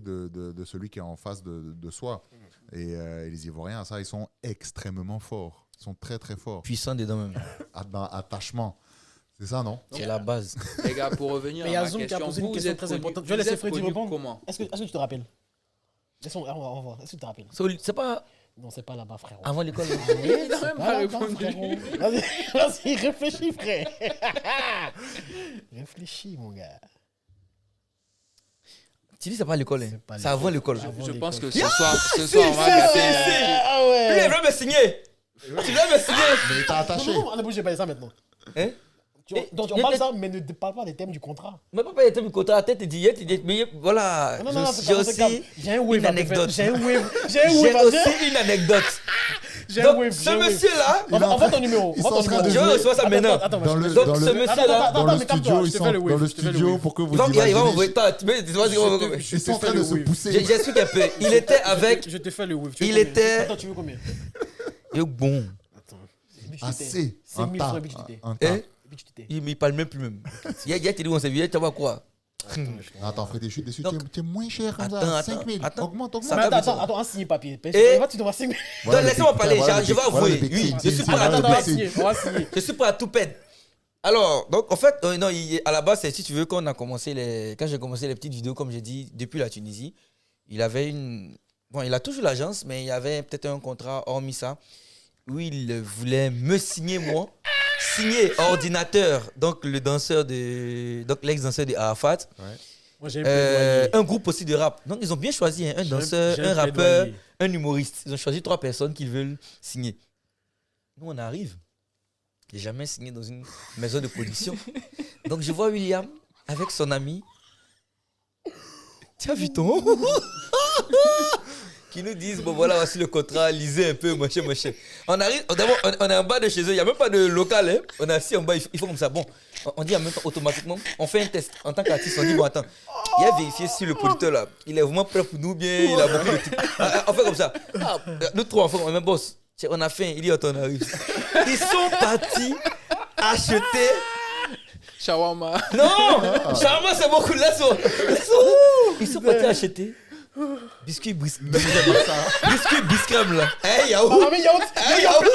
de celui qui est en face de soi. Et les Ivoiriens, ça, ils sont extrêmement forts. Ils sont très, très forts. Puissants dedans même. Dans attachement. C'est ça, non? C'est la base. Les gars, pour revenir à ma question, posé une vous question êtes très connu- importante. Je vous vais laisser êtes Freddy connu répondre. comment? Est-ce que tu te rappelles? On va voir. Est-ce que tu te rappelles? C'est pas Non, c'est pas là-bas, frérot. avant l'école. Il n'a même pas là-bas, répondu. frérot. Vas-y, réfléchis, frère. Réfléchis, mon gars. Tu dis c'est pas à l'école. C'est pas C'est avant l'école. Avant Je l'école. pense que ce soir, on va gâter. Ah Lui, ouais. il veut me signer. Tu veux me signer? Mais il t'a attaché. Non, ne bougez pas ça maintenant. Hein? Donc, on parle ça, mais ne parle pas des thèmes du contrat. Mais papa, il était côté à la tête, il dit, mais voilà. Non, J'ai aussi j'ai un wave une anecdote. J'ai un wave. J'ai aussi une anecdote. J'ai un Donc, wave. ce monsieur-là, Envoie ton numéro. Ils sont en train de je jouer. reçois ça maintenant. Attends, Dans le, Donc, dans ce le- monsieur-là, dans le mais calme-toi, studio, je ils te sont fais le wave, dans le je te fais le studio wave. pour que vous il va imaginez. m'envoyer. Ils sont en train de se pousser. J'explique un peu. Il était avec. Je te fais le wave. Il était. Attends, tu veux combien? Bon. Attends. Assez. C'est Un 1000 tas. francs, et puis tu t'es. Un tas. Hein? Et puis tu t'es. Il parle même plus même. Il y a dit on s'est vu, tu vas quoi? Attends, Freddy, je suis déçu. Donc- Tu es moins cher comme Attends, ça. attends, 5 000. attends. Augmente. Ça Mais va, attends, un signé papier. Et- Tu dois 5 000. Donc, laissez-moi parler, je vais avouer. le Oui, Big je suis Team, prêt à voilà Attends, le on va Big Team. signer. On va signer. Je suis prêt à tout perdre. Alors, donc en fait, non, à la base, c'est si tu veux, quand j'ai commencé les petites vidéos, comme j'ai dit, depuis la Tunisie, il avait il a toujours l'agence, mais il y avait peut-être un contrat, hormis ça, où il voulait me signer, moi, signer ordinateur, donc l'ex-danseur de Arafat, Moi, j'ai un plaidoyer. un groupe aussi de rap. Donc ils ont bien choisi un danseur, j'ai un un rappeur, plaidoyer. un humoriste. Ils ont choisi 3 personnes qu'ils veulent signer. Nous, on arrive. J'ai jamais signé dans une maison de production. Donc je vois William avec son ami. Tu as vu ton qui nous disent, bon voilà, voici le contrat, lisez un peu, machin. On arrive, d'abord, on est en bas de chez eux, il n'y a même pas de local, hein. On est assis en bas, il faut comme ça. Bon, on dit en même temps, automatiquement, on fait un test. En tant qu'artiste, on dit, bon attends, il a vérifié si le producteur là, il est vraiment prêt pour nous, bien, il a beaucoup de trucs. On fait comme ça. Nous trois, on fait même boss. On a faim, il dit, attends, on arrive. Ils sont partis acheter. Shawarma. Non, Shawarma, c'est beaucoup. Ils sont partis acheter. Biscuit biscrème là. Hey, yaourt. Ah, mais yaourt.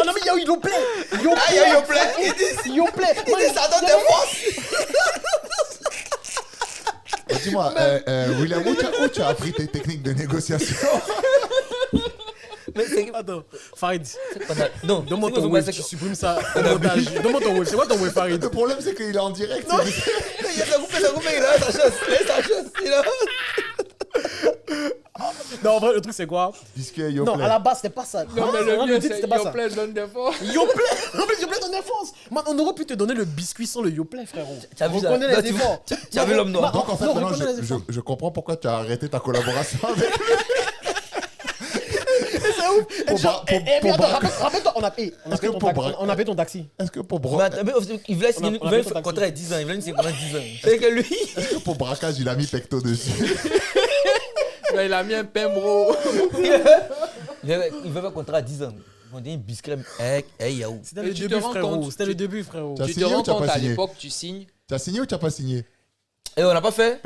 Non, mais yaourt, il plaît. Ils disent ça donne des forces. Dis-moi, William, où tu as appris tes techniques de négociation? Mais c'est Attends, Farid. non, Donne-moi ton wave, tu supprimes ça au montage. Donne-moi ton wave. C'est quoi ton wave, Farid? Le problème, c'est qu'il est en direct. Ça coupé, il a sa chance. Non, en vrai, le truc, c'est quoi? Biscuit, Non, à la base, c'était pas ça. Non, mais le mieux, c'est c'était pas ça. Yoplait donne des forces. Yoplait. Non, mais Yoplait donne des forces. Man, on aurait pu te donner le biscuit sans le Yoplait, frérot. Tu as vu ça? Reconnais Non, les efforts. tu as vu l'homme noir? Donc, en fait, Non, maintenant, reconnais les efforts. je comprends pourquoi tu as arrêté ta collaboration avec lui. C'est ouf. Et puis, attends, rappelle-toi, on a payé ton taxi. Est-ce que pour Il voulait signer On a fait ton un contrat à 10 ans. Il voulait signer pendant 10 ans. C'est que lui. pour braquage, il a mis pecto dessus? Là, il a mis un pembro. Il veut un contrat à 10 ans. On dit biscrème avec yaourt. C'était Mais le tu te début, rends frérot. compte, C'était le début, frérot. T'as Tu te signé ou rends t'as compte pas à signé? l'époque, tu signes. Tu as signé ou tu n'as pas signé? Et on n'a pas fait.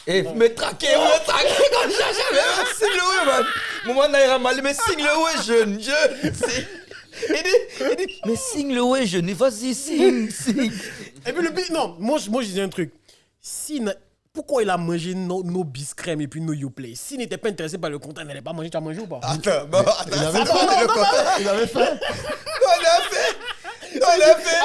Et me traquer quand je cherchais. Mais signe le ouais, man. Moment n'a mal, mais signe le ouais, jeune. Il dit, mais signe le ouais, jeune. Vas-y, signe. Et puis le but, non, moi je disais un truc. Pourquoi il a mangé nos biscrèmes et puis nos Yoplait? S'il n'était pas intéressé par le contrat, il n'allait pas manger. Tu as mangé ou pas? Attends, Il avait fait. Il avait fait. On a fait.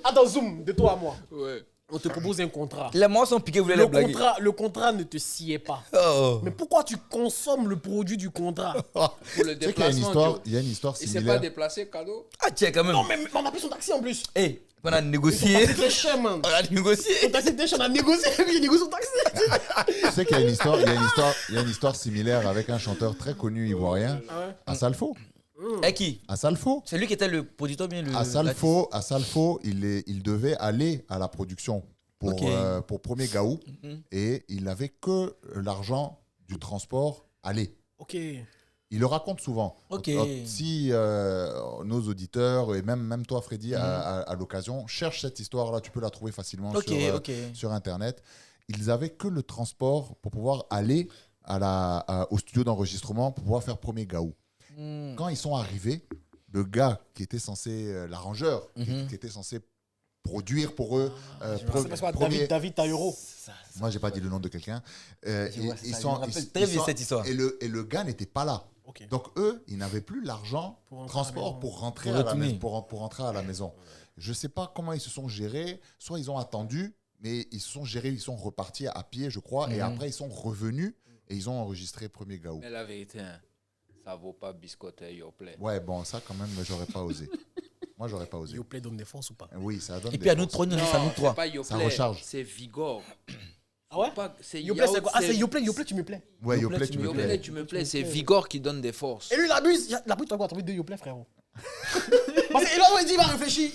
Attends, zoom, de toi à moi. Ouais. On te propose un contrat. Les morts sont piqués, vous voulez les blaguer. Le contrat ne te sied pas. Oh. Mais pourquoi tu consommes le produit du contrat? Pour le Tu sais qu'il y a une déplacement. histoire, il y a une histoire Il s'est pas similaire. déplacé, cadeau. Ah, tiens, quand même. Non, mais on a pris son taxi en plus. Hey, on a Ton négocié. taxi était cher, man. On a négocié. Ton taxi était cher, on a négocié. Et puis il négocie son taxi. Tu sais qu'il y a une histoire, il y a une histoire similaire avec un chanteur très connu ivoirien, Asalfo. Et qui? Asalfo. C'est lui qui était le producteur, bien le. Asalfo, il devait aller à la production pour Premier Gaou et il n'avait que l'argent du transport aller. Ok. Il le raconte souvent. Ok. Donc, si nos auditeurs, et même toi, Freddy, à l'occasion, cherche cette histoire-là, tu peux la trouver facilement sur Internet. Ils avaient que le transport pour pouvoir aller au studio d'enregistrement pour pouvoir faire premier gaou. Quand ils sont arrivés, le gars qui était censé, l'arrangeur, qui était censé produire pour eux, David Taillero. Moi, j'ai pas dit le nom de quelqu'un. Ils sont cette histoire. Et le gars n'était pas là. Okay. Donc eux, ils n'avaient plus l'argent transport pour rentrer à la maison. Je sais pas comment ils se sont gérés. Soit ils ont attendu, mais ils se sont gérés, ils sont repartis à pied, je crois, et après ils sont revenus et ils ont enregistré premier gaou. Mais la vérité, ça vaut pas biscotter Yoplait. Ouais, bon, ça quand même, j'aurais pas osé. Moi, j'aurais pas osé. Yoplait donne des forces ou pas? Oui, ça donne. Et puis à nous trois, c'est pas Yoplait, ça recharge. c'est Vigor. Ah ouais? Yoplait, c'est quoi? Ah, c'est Yoplait, tu me plais. Ouais, Yoplait, tu me plais. Tu me plais, c'est Vigor qui donne des forces. Et lui, il abuse, tu vas trouver 2 Yoplait, frérot. Parce que là, il dit, il va réfléchir,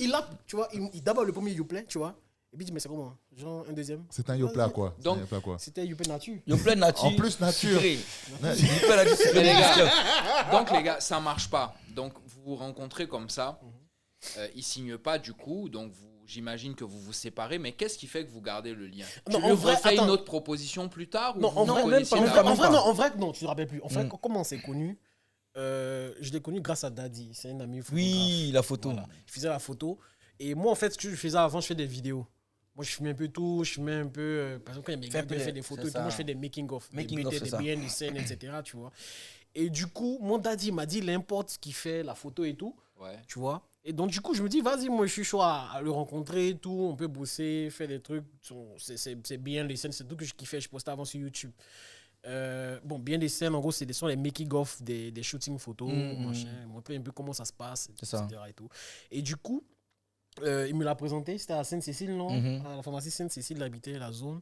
tu vois, il d'abord le premier Yoplait, tu vois. Et puis il dit, mais c'est comment? Genre un deuxième? C'est un Yoplait à quoi? Donc, c'était Yoplait nature. Yoplait nature. En plus, nature. Yoplait nature, c'est les gars, donc les gars, ça marche pas. Donc vous vous rencontrez comme ça. Ils signent pas du coup, donc j'imagine que vous vous séparez, mais qu'est-ce qui fait que vous gardez le lien? Non, tu lui refais une autre proposition plus tard? Non, en vrai, non, tu te rappelles plus. En fait, comment on s'est connus? Je l'ai connu grâce à Daddy, c'est un ami photographe. Oui, la photo. Voilà. Je faisais la photo. Et moi, en fait, ce que je faisais avant, je fais des vidéos. Moi, je filmais un peu tout, je filmais un peu... par exemple, quand il y a mes gars qui font des photos, moi, je fais des making-of, des behind the scene, etc., tu vois. Et du coup, mon Daddy m'a dit, l'importe qui fait la photo et tout, tu vois. Et donc, du coup, je me dis, vas-y, moi, je suis chaud à le rencontrer et tout. On peut bosser, faire des trucs. C'est bien les scènes, c'est tout que je kiffais. Je postais avant sur YouTube. Bien des scènes, en gros, ce sont les making-of des shootings photos, montrer un peu comment ça se passe, etc. Et, tout. Et du coup, il me l'a présenté. C'était à Sainte-Cécile, non? À la pharmacie Sainte-Cécile, il habitait la zone.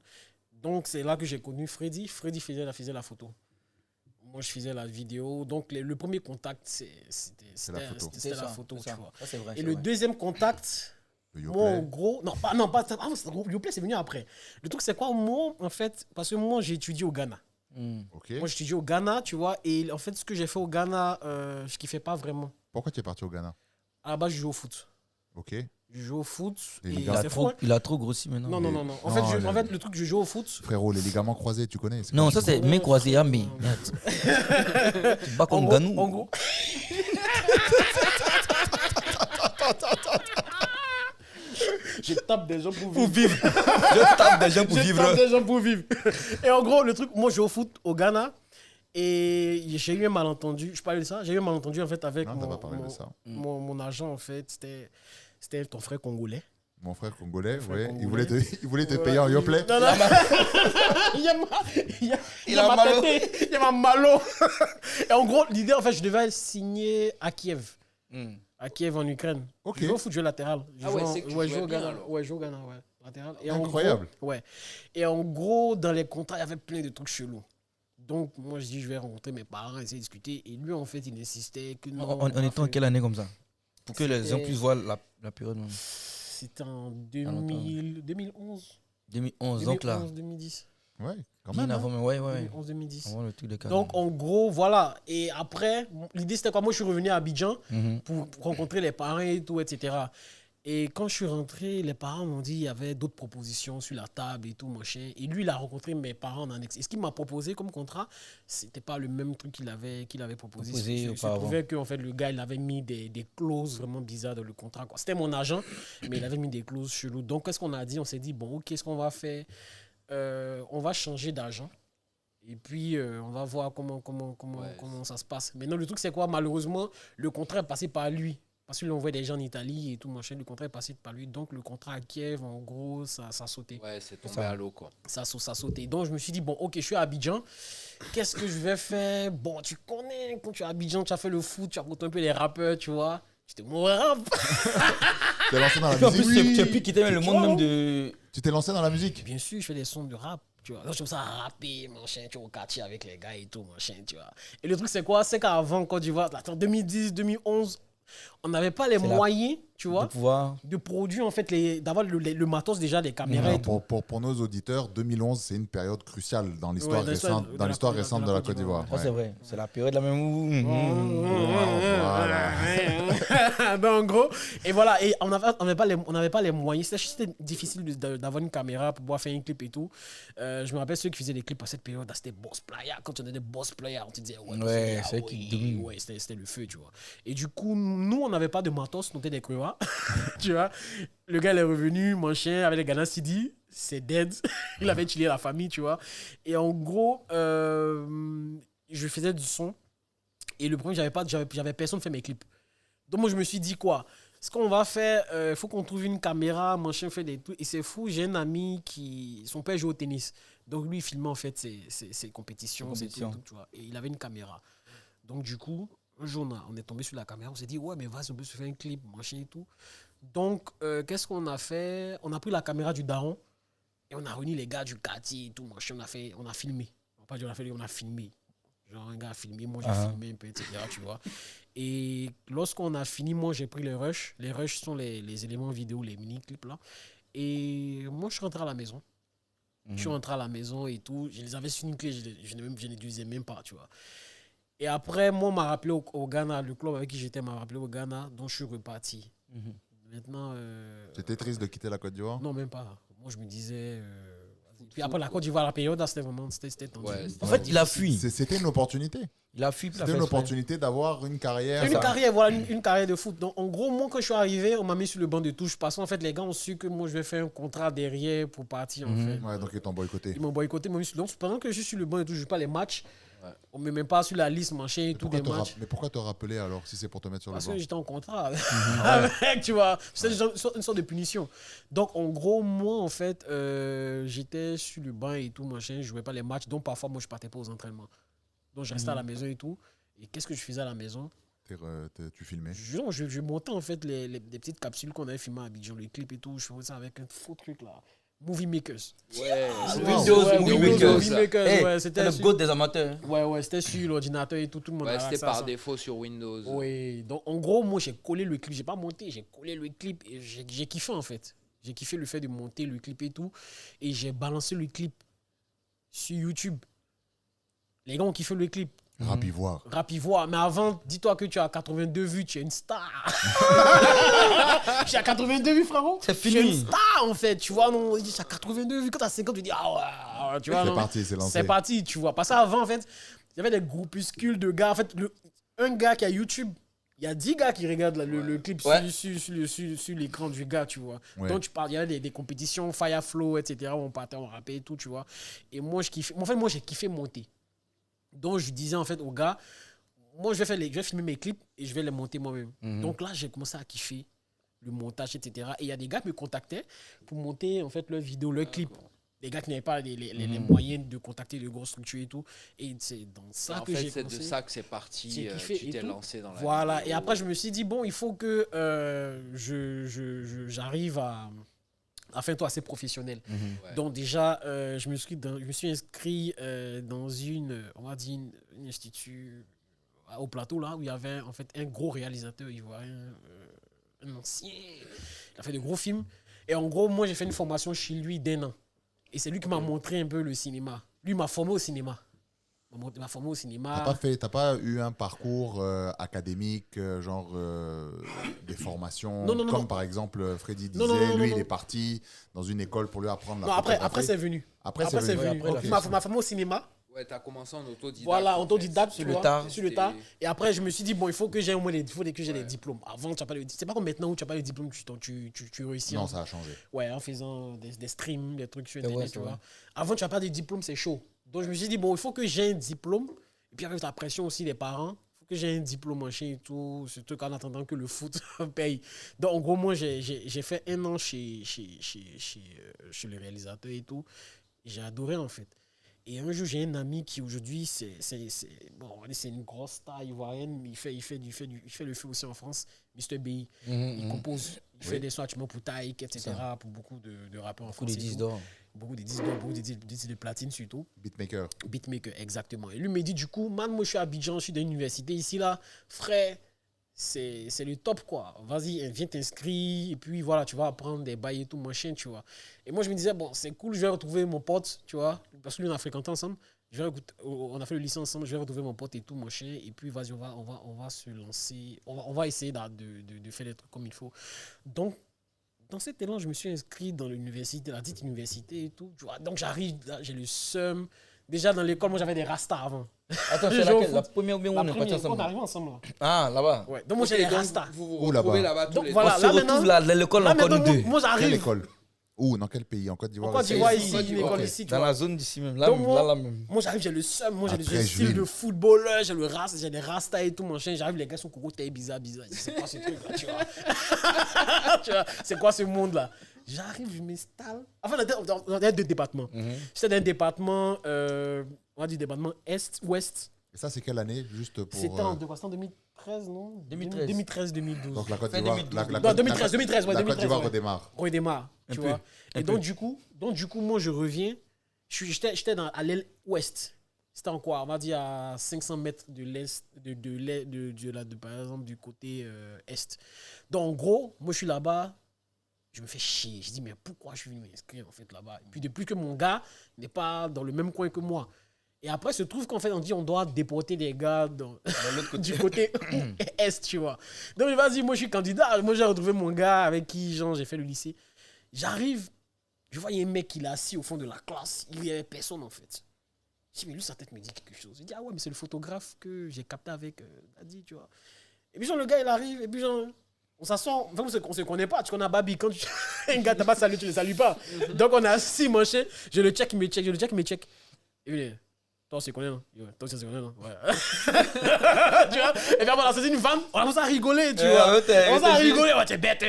Donc, c'est là que j'ai connu Freddy. Freddy faisait la photo. Moi, je faisais la vidéo. Donc, le premier contact, c'était la photo. Tu vois. Ça, c'est vrai, et le deuxième contact, moi, en gros... Non, pas ça. Yoplait, c'est venu après. Le truc, c'est quoi? Moi, en fait, parce que moi, j'ai étudié au Ghana. Okay. Moi, j'ai étudié au Ghana, tu vois. Et en fait, ce que j'ai fait au Ghana, je kiffais pas vraiment. Pourquoi tu es parti au Ghana? À la base, je jouais au foot. Ok. Je joue au foot. Il a trop grossi maintenant. Non. En fait, le truc, je joue au foot. Frérot, les ligaments croisés, tu connais? Non, ça c'est main croisée, mais. Pas comme Ganou. En gros. Je tape des gens pour vivre. Je tape des gens pour vivre. Et en gros, le truc, moi, je joue au foot au Ghana. Et j'ai eu un malentendu. Je parlais de ça. J'ai eu un malentendu en fait avec mon agent en fait. C'était ton frère congolais. Mon frère congolais, oui. Il voulait te payer en Yoplait. Non. Il m'a malo. Et en gros, l'idée, en fait, je devais signer à Kiev. À Kiev, en Ukraine. Ok. Je joue au foot, je joue latéral. C'est que tu jouais bien, alors. Ouais, je joue au Ghana, ouais. Latéral. Et incroyable. Et en gros, dans les contrats, il y avait plein de trucs chelous. Donc, moi, je dis, je vais rencontrer mes parents, essayer de discuter. Et lui, en fait, il insistait que non. On était en quelle année comme ça? Pour que les gens puissent voir la période. C'était en 2011. 2011, donc là. 2010. Ouais, quand même. Avant, ouais. 2010. Avant le truc de donc, en gros, voilà. Et après, l'idée, c'était quoi? Moi, je suis revenu à Abidjan pour rencontrer les parents et tout, etc. Et quand je suis rentré, les parents m'ont dit qu'il y avait d'autres propositions sur la table et tout, machin. Et lui, il a rencontré mes parents en annexe. Et ce qu'il m'a proposé comme contrat, c'était pas le même truc qu'il avait proposé. Je trouvais que en fait, le gars, il avait mis des clauses vraiment bizarres dans le contrat, quoi. C'était mon agent, mais il avait mis des clauses cheloues. Donc, qu'est-ce qu'on a dit? On s'est dit, bon, ok, qu'est-ce qu'on va faire? On va changer d'agent. Et puis, on va voir comment ça se passe. Maintenant, le truc, c'est quoi? Malheureusement, le contrat est passé par lui. Parce qu'il envoie des gens en Italie et tout, machin. Le contrat est passé par lui. Donc, le contrat à Kiev, en gros, ça a sauté. Ouais, c'est tombé à l'eau, quoi. Ça a sauté. Donc, je me suis dit, bon, ok, je suis à Abidjan. Qu'est-ce que je vais faire? Bon, tu connais, quand tu es à Abidjan, tu as fait le foot, tu as rencontré un peu les rappeurs, tu vois. Tu t'es mon rap. Tu t'es lancé dans la musique. En plus, tu as pu quitter le monde même de... Tu t'es lancé dans la musique? Bien sûr, je fais des sons de rap. Tu vois, donc je me sens à rapper, machin, tu vois, au quartier avec les gars et tout, machin, tu vois. Et le truc, c'est quoi? C'est qu'avant, Côte d'Ivoire, en 2010, 2011, On n'avait pas les moyens, tu vois, de produire, en fait, d'avoir le matos déjà, des caméras. Pour nos auditeurs, 2011, c'est une période cruciale dans l'histoire récente de la Côte d'Ivoire. C'est vrai, c'est la période la même où... En gros, et voilà, et on n'avait pas les moyens. C'était difficile d'avoir une caméra pour pouvoir faire un clip et tout. Je me rappelle ceux qui faisaient des clips à cette période, c'était Boss Playa. Quand on était Boss Playa, on te disait, c'était le feu, tu vois. Et du coup, nous, on n'avait pas de matos, on était des crevas. Tu vois, le gars il est revenu, mon chien avec les Ghana CD, c'est dead. Il avait tué la famille, tu vois. Et en gros, je faisais du son. Et le problème, j'avais personne qui fait mes clips. Donc moi, je me suis dit quoi? Ce qu'on va faire, il faut qu'on trouve une caméra, mon chien fait des trucs. Et c'est fou, j'ai un ami qui, son père joue au tennis. Donc lui, il filmait en fait ses compétitions. Ses trucs, tu vois. Et il avait une caméra. Donc du coup, un jour, on est tombé sur la caméra, on s'est dit, ouais, mais vas-y, on peut se faire un clip, machin et tout. Donc, qu'est-ce qu'on a fait? On a pris la caméra du daron et on a réuni les gars du quartier et tout, machin. On a filmé. On a filmé. Genre, un gars a filmé, moi j'ai filmé un peu, etc., tu vois. Et lorsqu'on a fini, moi j'ai pris les rushs. Les rushs sont les éléments vidéo, les mini-clips là. Et moi, je suis rentré à la maison. Je suis rentré à la maison et tout. Je les avais sur une clé, je ne disais même pas, tu vois. Et après, moi, on m'a rappelé au Ghana, le club avec qui j'étais m'a rappelé au Ghana, donc je suis reparti. Maintenant. C'était triste de quitter la Côte d'Ivoire? Non, même pas. Moi, je me disais. Puis après, la Côte d'Ivoire, la période, c'était vraiment. C'était tendu. En fait, il a fui. C'était une opportunité. Il a fui. C'était une opportunité d'avoir une carrière. Une carrière de foot. Donc, en gros, moi, quand je suis arrivé, on m'a mis sur le banc de touche parce qu'en fait, les gars ont su que moi, je vais faire un contrat derrière pour partir. En fait. Ouais, donc ils t'ont boycotté. Ils m'ont boycotté. Donc, pendant que je suis sur le banc de touche, je ne joue pas les matchs. Ouais. On ne met même pas sur la liste, machin et tout. Mais pourquoi te rappeler alors si c'est pour te mettre sur le banc? Parce que j'étais en contrat avec, tu vois. C'est une sorte de punition. Donc, en gros, moi, en fait, j'étais sur le banc et tout, machin. Je ne jouais pas les matchs. Donc, parfois, moi, je ne partais pas aux entraînements. Donc, je restais à la maison et tout. Et qu'est-ce que je faisais à la maison? Tu filmais? Je montais, en fait, les petites capsules qu'on avait filmées à Abidjan, les clips et tout. Je faisais ça avec un faux truc, là. Movie Makers. Ouais, Windows Movie Makers. Ouais, c'était le goût des amateurs. Ouais, c'était sur l'ordinateur et tout le monde. Ouais, c'était par défaut sur Windows. Oui, donc en gros, moi j'ai collé le clip, j'ai pas monté, j'ai collé le clip et j'ai kiffé en fait. J'ai kiffé le fait de monter le clip et tout. Et j'ai balancé le clip sur YouTube. Les gars ont kiffé le clip. Rap Ivoire. Mais avant, dis-toi que tu as 82 vues, tu es une star. J'ai 82 vues, frérot. C'est fini. Tu es une star, en fait. Tu vois, non, j'ai 82 vues. Quand tu as 50, tu dis, ah ouais. Tu vois, c'est parti, c'est lancé. C'est parti, tu vois. Parce qu'avant, en fait, il y avait des groupuscules de gars. En fait, un gars qui a YouTube, il y a 10 gars qui regardent le clip sur l'écran du gars, tu vois. Ouais. Donc, il y avait des compétitions, Fireflow, etc. Où on partait, on rappait et tout, tu vois. Et moi, je kiffais. En fait, moi, j'ai kiffé monter. Donc, je disais en fait aux gars, moi, je vais filmer mes clips et je vais les monter moi-même. Donc là, j'ai commencé à kiffer le montage, etc. Et il y a des gars qui me contactaient pour monter en fait leurs vidéos, leurs clips. Des gars qui n'avaient pas les moyens de contacter de grosses structures et tout. Et c'est dans ça que j'ai commencé. C'est de ça que c'est parti. Tu t'es lancé dans la Voilà. Vidéo. Et après, je me suis dit, bon, il faut que j'arrive à faire toi assez professionnel. Ouais. Donc déjà, je me suis inscrit dans on va dire une institut au plateau là où il y avait en fait un gros réalisateur ivoirien, un ancien. Il a fait de gros films. Et en gros, moi j'ai fait une formation chez lui d'1 an. Et c'est lui qui m'a montré un peu le cinéma. Lui m'a formé au cinéma. T'as pas eu un parcours académique, genre des formations comme par exemple Freddy disait, lui il est parti dans une école pour lui apprendre la photographie. Après c'est venu. Après c'est venu. Okay. M'a formé au cinéma. Ouais, t'as commencé en autodidacte. Voilà, autodidacte, sur le tard. Et après je me suis dit, bon, il faut que j'ai au moins des diplômes. Avant, c'est pas comme maintenant où tu n'as pas de diplôme, tu réussis. Non, ça a changé. Ouais, en faisant des streams, des trucs sur Internet, tu vois. Avant, tu n'as pas de diplôme, c'est chaud. Donc, je me suis dit, bon, il faut que j'ai un diplôme. Et puis, avec la pression aussi des parents, il faut que j'ai un diplôme, machin et tout. Surtout qu'en attendant que le foot paye. Donc, en gros, moi, j'ai fait 1 an chez le réalisateur et tout. J'ai adoré, en fait. Et un jour, j'ai un ami qui, aujourd'hui, c'est une grosse star ivoirienne. Il fait le feu aussi en France. Mr. B. Il compose. Il fait des sons pour Taïk, etc. Pour beaucoup de rappeurs en France. Beaucoup de disques d'or. Beaucoup de disques d'or, beaucoup de disques de platine surtout. Beatmaker, exactement. Et lui me dit, du coup, man, moi je suis à Abidjan, je suis dans une université ici, là. Frère, c'est le top, quoi. Vas-y, viens t'inscrire, et puis voilà, tu vas apprendre des bails et tout, machin, tu vois. Et moi, je me disais, bon, c'est cool, je vais retrouver mon pote, tu vois, parce que lui, on a fréquenté ensemble. On a fait le lycée ensemble, je vais retrouver mon pote et tout, machin, et puis vas-y, on va se lancer, on va essayer de faire des trucs comme il faut. Donc, dans cet élan, je me suis inscrit dans l'université, la dite université et tout, tu vois. Donc, j'arrive, là, j'ai le seum. Déjà, dans l'école, moi, j'avais des rastas avant. Attends, c'est laquelle? La première ou bien on est parti On ensemble? arrive ensemble, là. Ah, là-bas. Ouais. Donc, moi, j'ai des rastas. Vous Où, retrouvez là-bas? là-bas tous Donc, les voilà. On se retrouve là, dans l'école encore nous deux. Moi, Quelle j'arrive. école? Où? Dans quel pays? En Côte En d'Ivoire? Côte d'Ivoire, ici? ici, une école ici, tu Dans vois. la zone d'ici même. Là, Donc, moi, là même. moi, j'arrive, j'ai le seum. Moi, j'ai le Après, style Jules. de footballeur, j'ai des rastas et tout, machin. J'arrive, les gars sont cocotés, bizarre. C'est quoi ce truc-là, tu vois? Tu vois, c'est quoi ce monde-là? J'arrive, je m'installe. Enfin, on était deux départements. J'étais dans un département, on va dire département Est-Ouest. Et ça, c'est quelle année? Juste pour. C'était en 2013, non? 2013. 2013-2012. Donc la Côte Fin d'Ivoire. 2012. Non, 2013, ouais, La Côte 2013, d'Ivoire ouais. redémarre. Redémarre, tu peu, vois. un Et peu. donc du coup, moi, je reviens. J'étais à l'aile ouest. C'était en quoi? On va dire à 500 mètres de l'est, par exemple, du côté est. Donc, en gros, moi, je suis là-bas. Je me fais chier. Je dis, mais pourquoi je suis venu m'inscrire, en fait, là-bas? Et puis, depuis que mon gars n'est pas dans le même coin que moi. Et après, il se trouve qu'en fait, on dit on doit déporter les gars du côté est, tu vois. Donc, vas-y, moi, je suis candidat. Moi, j'ai retrouvé mon gars avec qui, genre, j'ai fait le lycée. J'arrive, je vois, il y a un mec, il est assis au fond de la classe. Il n'y avait personne, en fait. Je dis, mais lui, sa tête me dit quelque chose. Je dis, ah ouais, mais c'est le photographe que j'ai capté avec Daddy, tu vois. Et puis, genre, le gars, il arrive, et puis, genre, on s'assoit. Enfin, on se connaît pas. Tu connais Babi. Quand un gars t'a pas salué, tu le salues pas. Donc, on est assis, mon cher. Je le check, il me check. Et puis, toi, on se connaît, non? Toi, on se connaît, non? Ouais. Tu vois? Et puis, voilà, c'est une vanne. On commence à rigoler, tu vois. On commence à rigoler. Ouais, t'es bête.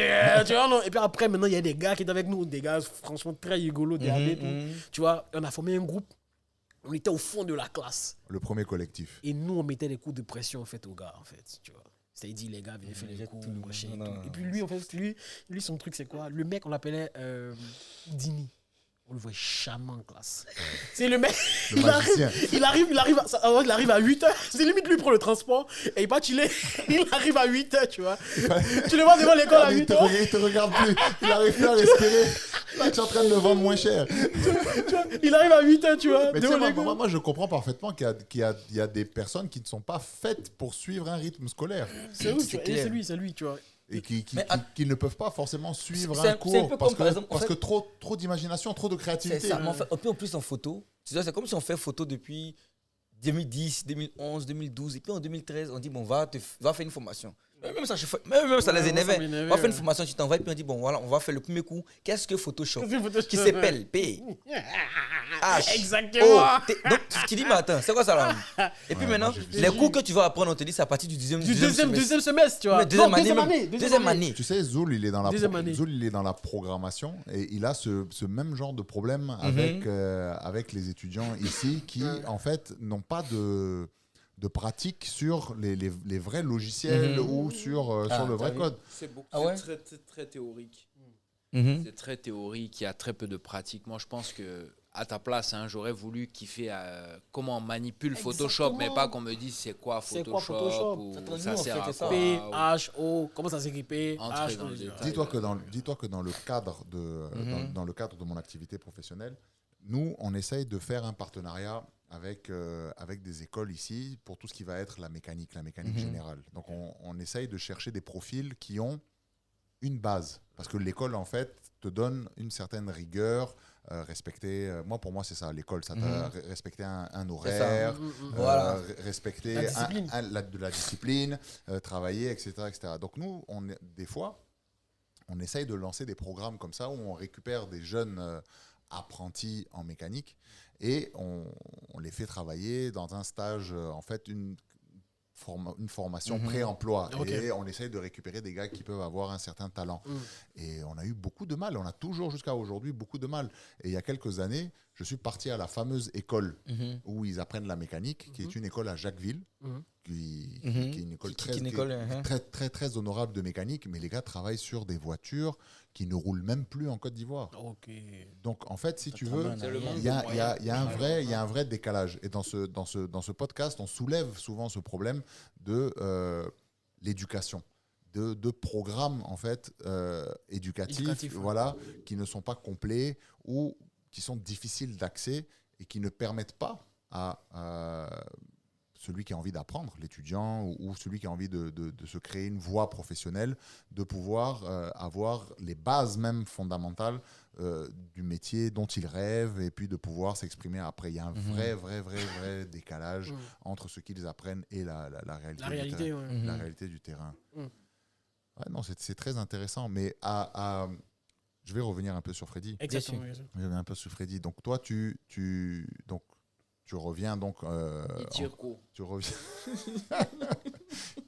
Tu vois, non? Et puis après, maintenant, il y a des gars qui étaient avec nous. Des gars, franchement, très rigolos, des AB, tout. Tu vois, on a formé un groupe. On était au fond de la classe. Le premier collectif. Et nous, on mettait des coups de pression, en fait, aux gars, en fait. Tu vois. C'est dit, les gars, viennent faire les coups, machin et tout. Et puis lui, en fait, lui, son truc, c'est quoi? Le mec, on l'appelait Dini. On le voit jamais en classe. C'est le mec, il arrive à 8h. C'est limite lui pour le transport. Et il part chiller. Il arrive à 8h, tu vois. Tu le vois devant l'école à 8h. Il te regarde plus. Il arrive plus à respirer. Là, tu es en train de le vendre moins cher. Tu vois, il arrive à 8h, tu vois. Mais tu sais, moi, je comprends parparfaitement qu'il y a des personnes qui ne sont pas faites pour suivre un rythme scolaire. C'est lui, tu vois. Et qui ne peuvent pas forcément suivre c'est un un peu cours comme, parce par exemple, que trop d'imagination, trop de C'est créativité. ça. Mais en plus en photo, tu vois, c'est comme si on fait photo depuis 2010, 2011, 2012. Et puis en 2013, on dit, bon, va faire une formation. Même ça les énervait. On va faire une formation, tu t'envoies, et puis on dit, bon, voilà, on va faire le premier coup. Qu'est-ce que Photoshop? Qui s'appelle P. H. Exactement. Donc, tu dis, mais attends, c'est quoi ça là? Et puis maintenant, les cours que tu vas apprendre, on te dit, c'est à partir du deuxième semestre, tu vois. Deuxième année. Tu sais, Zoul, il est dans Deuxième année. Zoul, il est dans la programmation et il a ce même genre de problème avec les étudiants ici qui, en fait, n'ont pas de pratique sur les vrais logiciels ou sur le vrai code. C'est beaucoup, ouais? très, très, très théorique. C'est très théorique, il y a très peu de pratique. Moi, je pense que à ta place, j'aurais voulu kiffer comment on manipule Photoshop, mais pas qu'on me dise c'est quoi Photoshop, ou ça sert à quoi. P-H-O, comment ça s'écrit P Entrer dans le détail. Dis-toi que dans le cadre dans le cadre de mon activité professionnelle, nous, on essaye de faire un partenariat avec des écoles ici pour tout ce qui va être la mécanique générale. Donc, on essaye de chercher des profils qui ont une base. Parce que l'école, en fait, te donne une certaine rigueur, pour moi, c'est ça, l'école. Ça t'a respecté un horaire, Voilà. respecter de la discipline, travailler, etc., etc. Donc, nous, des fois, on essaye de lancer des programmes comme ça où on récupère des jeunes apprentis en mécanique et on les fait travailler dans un stage, en fait, une formation pré-emploi. Okay. Et on essaye de récupérer des gars qui peuvent avoir un certain talent. Et on a eu beaucoup de mal. On a toujours, jusqu'à aujourd'hui, beaucoup de mal. Et il y a quelques années, je suis parti à la fameuse école où ils apprennent la mécanique, qui est une école à Jacquesville, qui est une école très, très honorable de mécanique. Mais les gars travaillent sur des voitures qui ne roulent même plus en Côte d'Ivoire. Donc, en fait, si tu veux, il y a un vrai décalage. Et dans ce podcast, on soulève souvent ce problème de l'éducation, de programmes en fait éducatifs, voilà, qui ne sont pas complets ou qui sont difficiles d'accès et qui ne permettent pas à celui qui a envie d'apprendre, l'étudiant ou celui qui a envie de se créer une voie professionnelle, de pouvoir avoir les bases même fondamentales du métier dont il rêve et puis de pouvoir s'exprimer après. Il y a un vrai décalage entre ce qu'ils apprennent et la réalité du terrain. Ouais, non, c'est très intéressant. Mais je vais revenir un peu sur Freddy. Exactement. Je vais revenir un peu sur Freddy. Donc toi, tu reviens donc... il tire court. Tu reviens...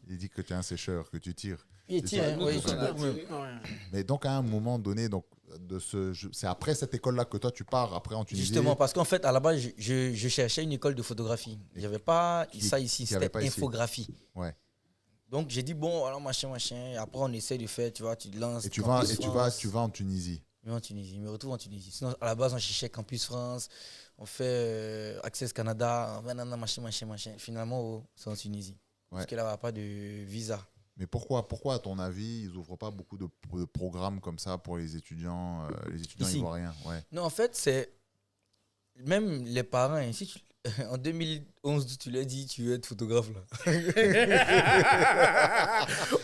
Il dit que tu es un sécheur, que tu tires. Il tire, oui. Mais donc à un moment donné, donc, c'est après cette école-là que toi tu pars après en Tunisie. Justement, parce qu'en fait, à la base, je cherchais une école de photographie. Il n'y avait pas ça ici, c'était infographie. Ouais. Donc j'ai dit, bon, alors machin. Après, on essaie de faire, tu vois, tu te lances. Et tu vas en Tunisie. Je vais en Tunisie, je me retrouve en Tunisie. Sinon, à la base, on cherchait Campus France, on fait Access Canada, machin. Finalement, c'est en Tunisie. Ouais. Parce que là, il n'y a pas de visa. Mais pourquoi, à ton avis, ils n'ouvrent pas beaucoup de programmes comme ça pour les étudiants ici. Ivoiriens? Ouais. Non, en fait, c'est même les parents. Ici, en 2011, tu l'as dit, tu veux être photographe là.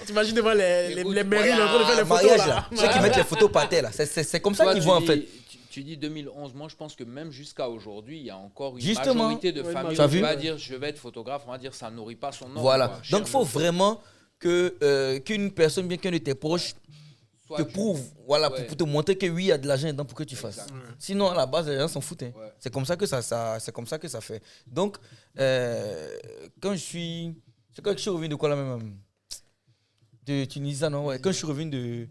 T'imagines devant les mairies en train de faire les photos là. Ceux qui mettent les photos par terre là. C'est comme ça qu'ils vont en fait. Tu dis 2011, moi je pense que même jusqu'à aujourd'hui, il y a encore une majorité de familles qui va dire je vais être photographe, on va dire ça ne nourrit pas son nom. Voilà. Donc il faut vraiment qu'une personne, bien qu'un de tes proches, te prouve, voilà, pour te montrer que oui, il y a de l'argent dedans pour que tu fasses. Sinon, à la base, les gens s'en foutent. Hein. Ouais. C'est comme ça que ça fait. Donc, quand je suis revenu de quoi là même de Tunisie, non, ouais. Quand je suis revenu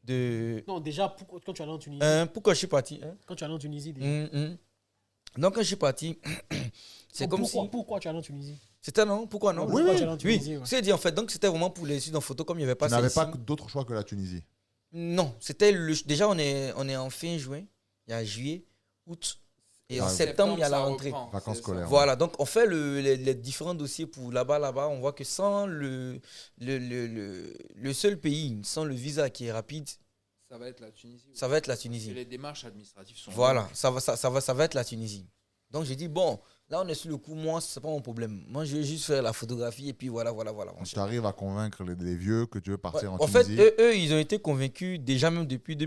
de... Non, déjà, quand tu allais en Tunisie. Pourquoi je suis parti Quand tu allais en Tunisie, déjà. Donc, quand je suis parti, c'est comme si... Pourquoi tu allais en Tunisie? C'était non? Pourquoi non? Oui. C'est dit en fait. Donc, c'était vraiment pour les études en photo, comme il n'y avait pas... Tu n'avais pas d'autre choix que la Tunisie? Non, c'était déjà on est en fin juin, il y a juillet, août et en septembre il y a la rentrée. Vacances scolaires. Voilà, donc on fait les différents dossiers pour là-bas, on voit que sans le seul pays, sans le visa qui est rapide, ça va être la Tunisie. Ça va être la Tunisie. Et les démarches administratives sont... Voilà, ça va être la Tunisie. Donc j'ai dit bon, là on est sur le coup, moi c'est pas mon problème. Moi je vais juste faire la photographie et puis voilà. Tu arrives à convaincre les vieux que tu veux partir en Tunisie. En fait, eux ils ont été convaincus déjà même depuis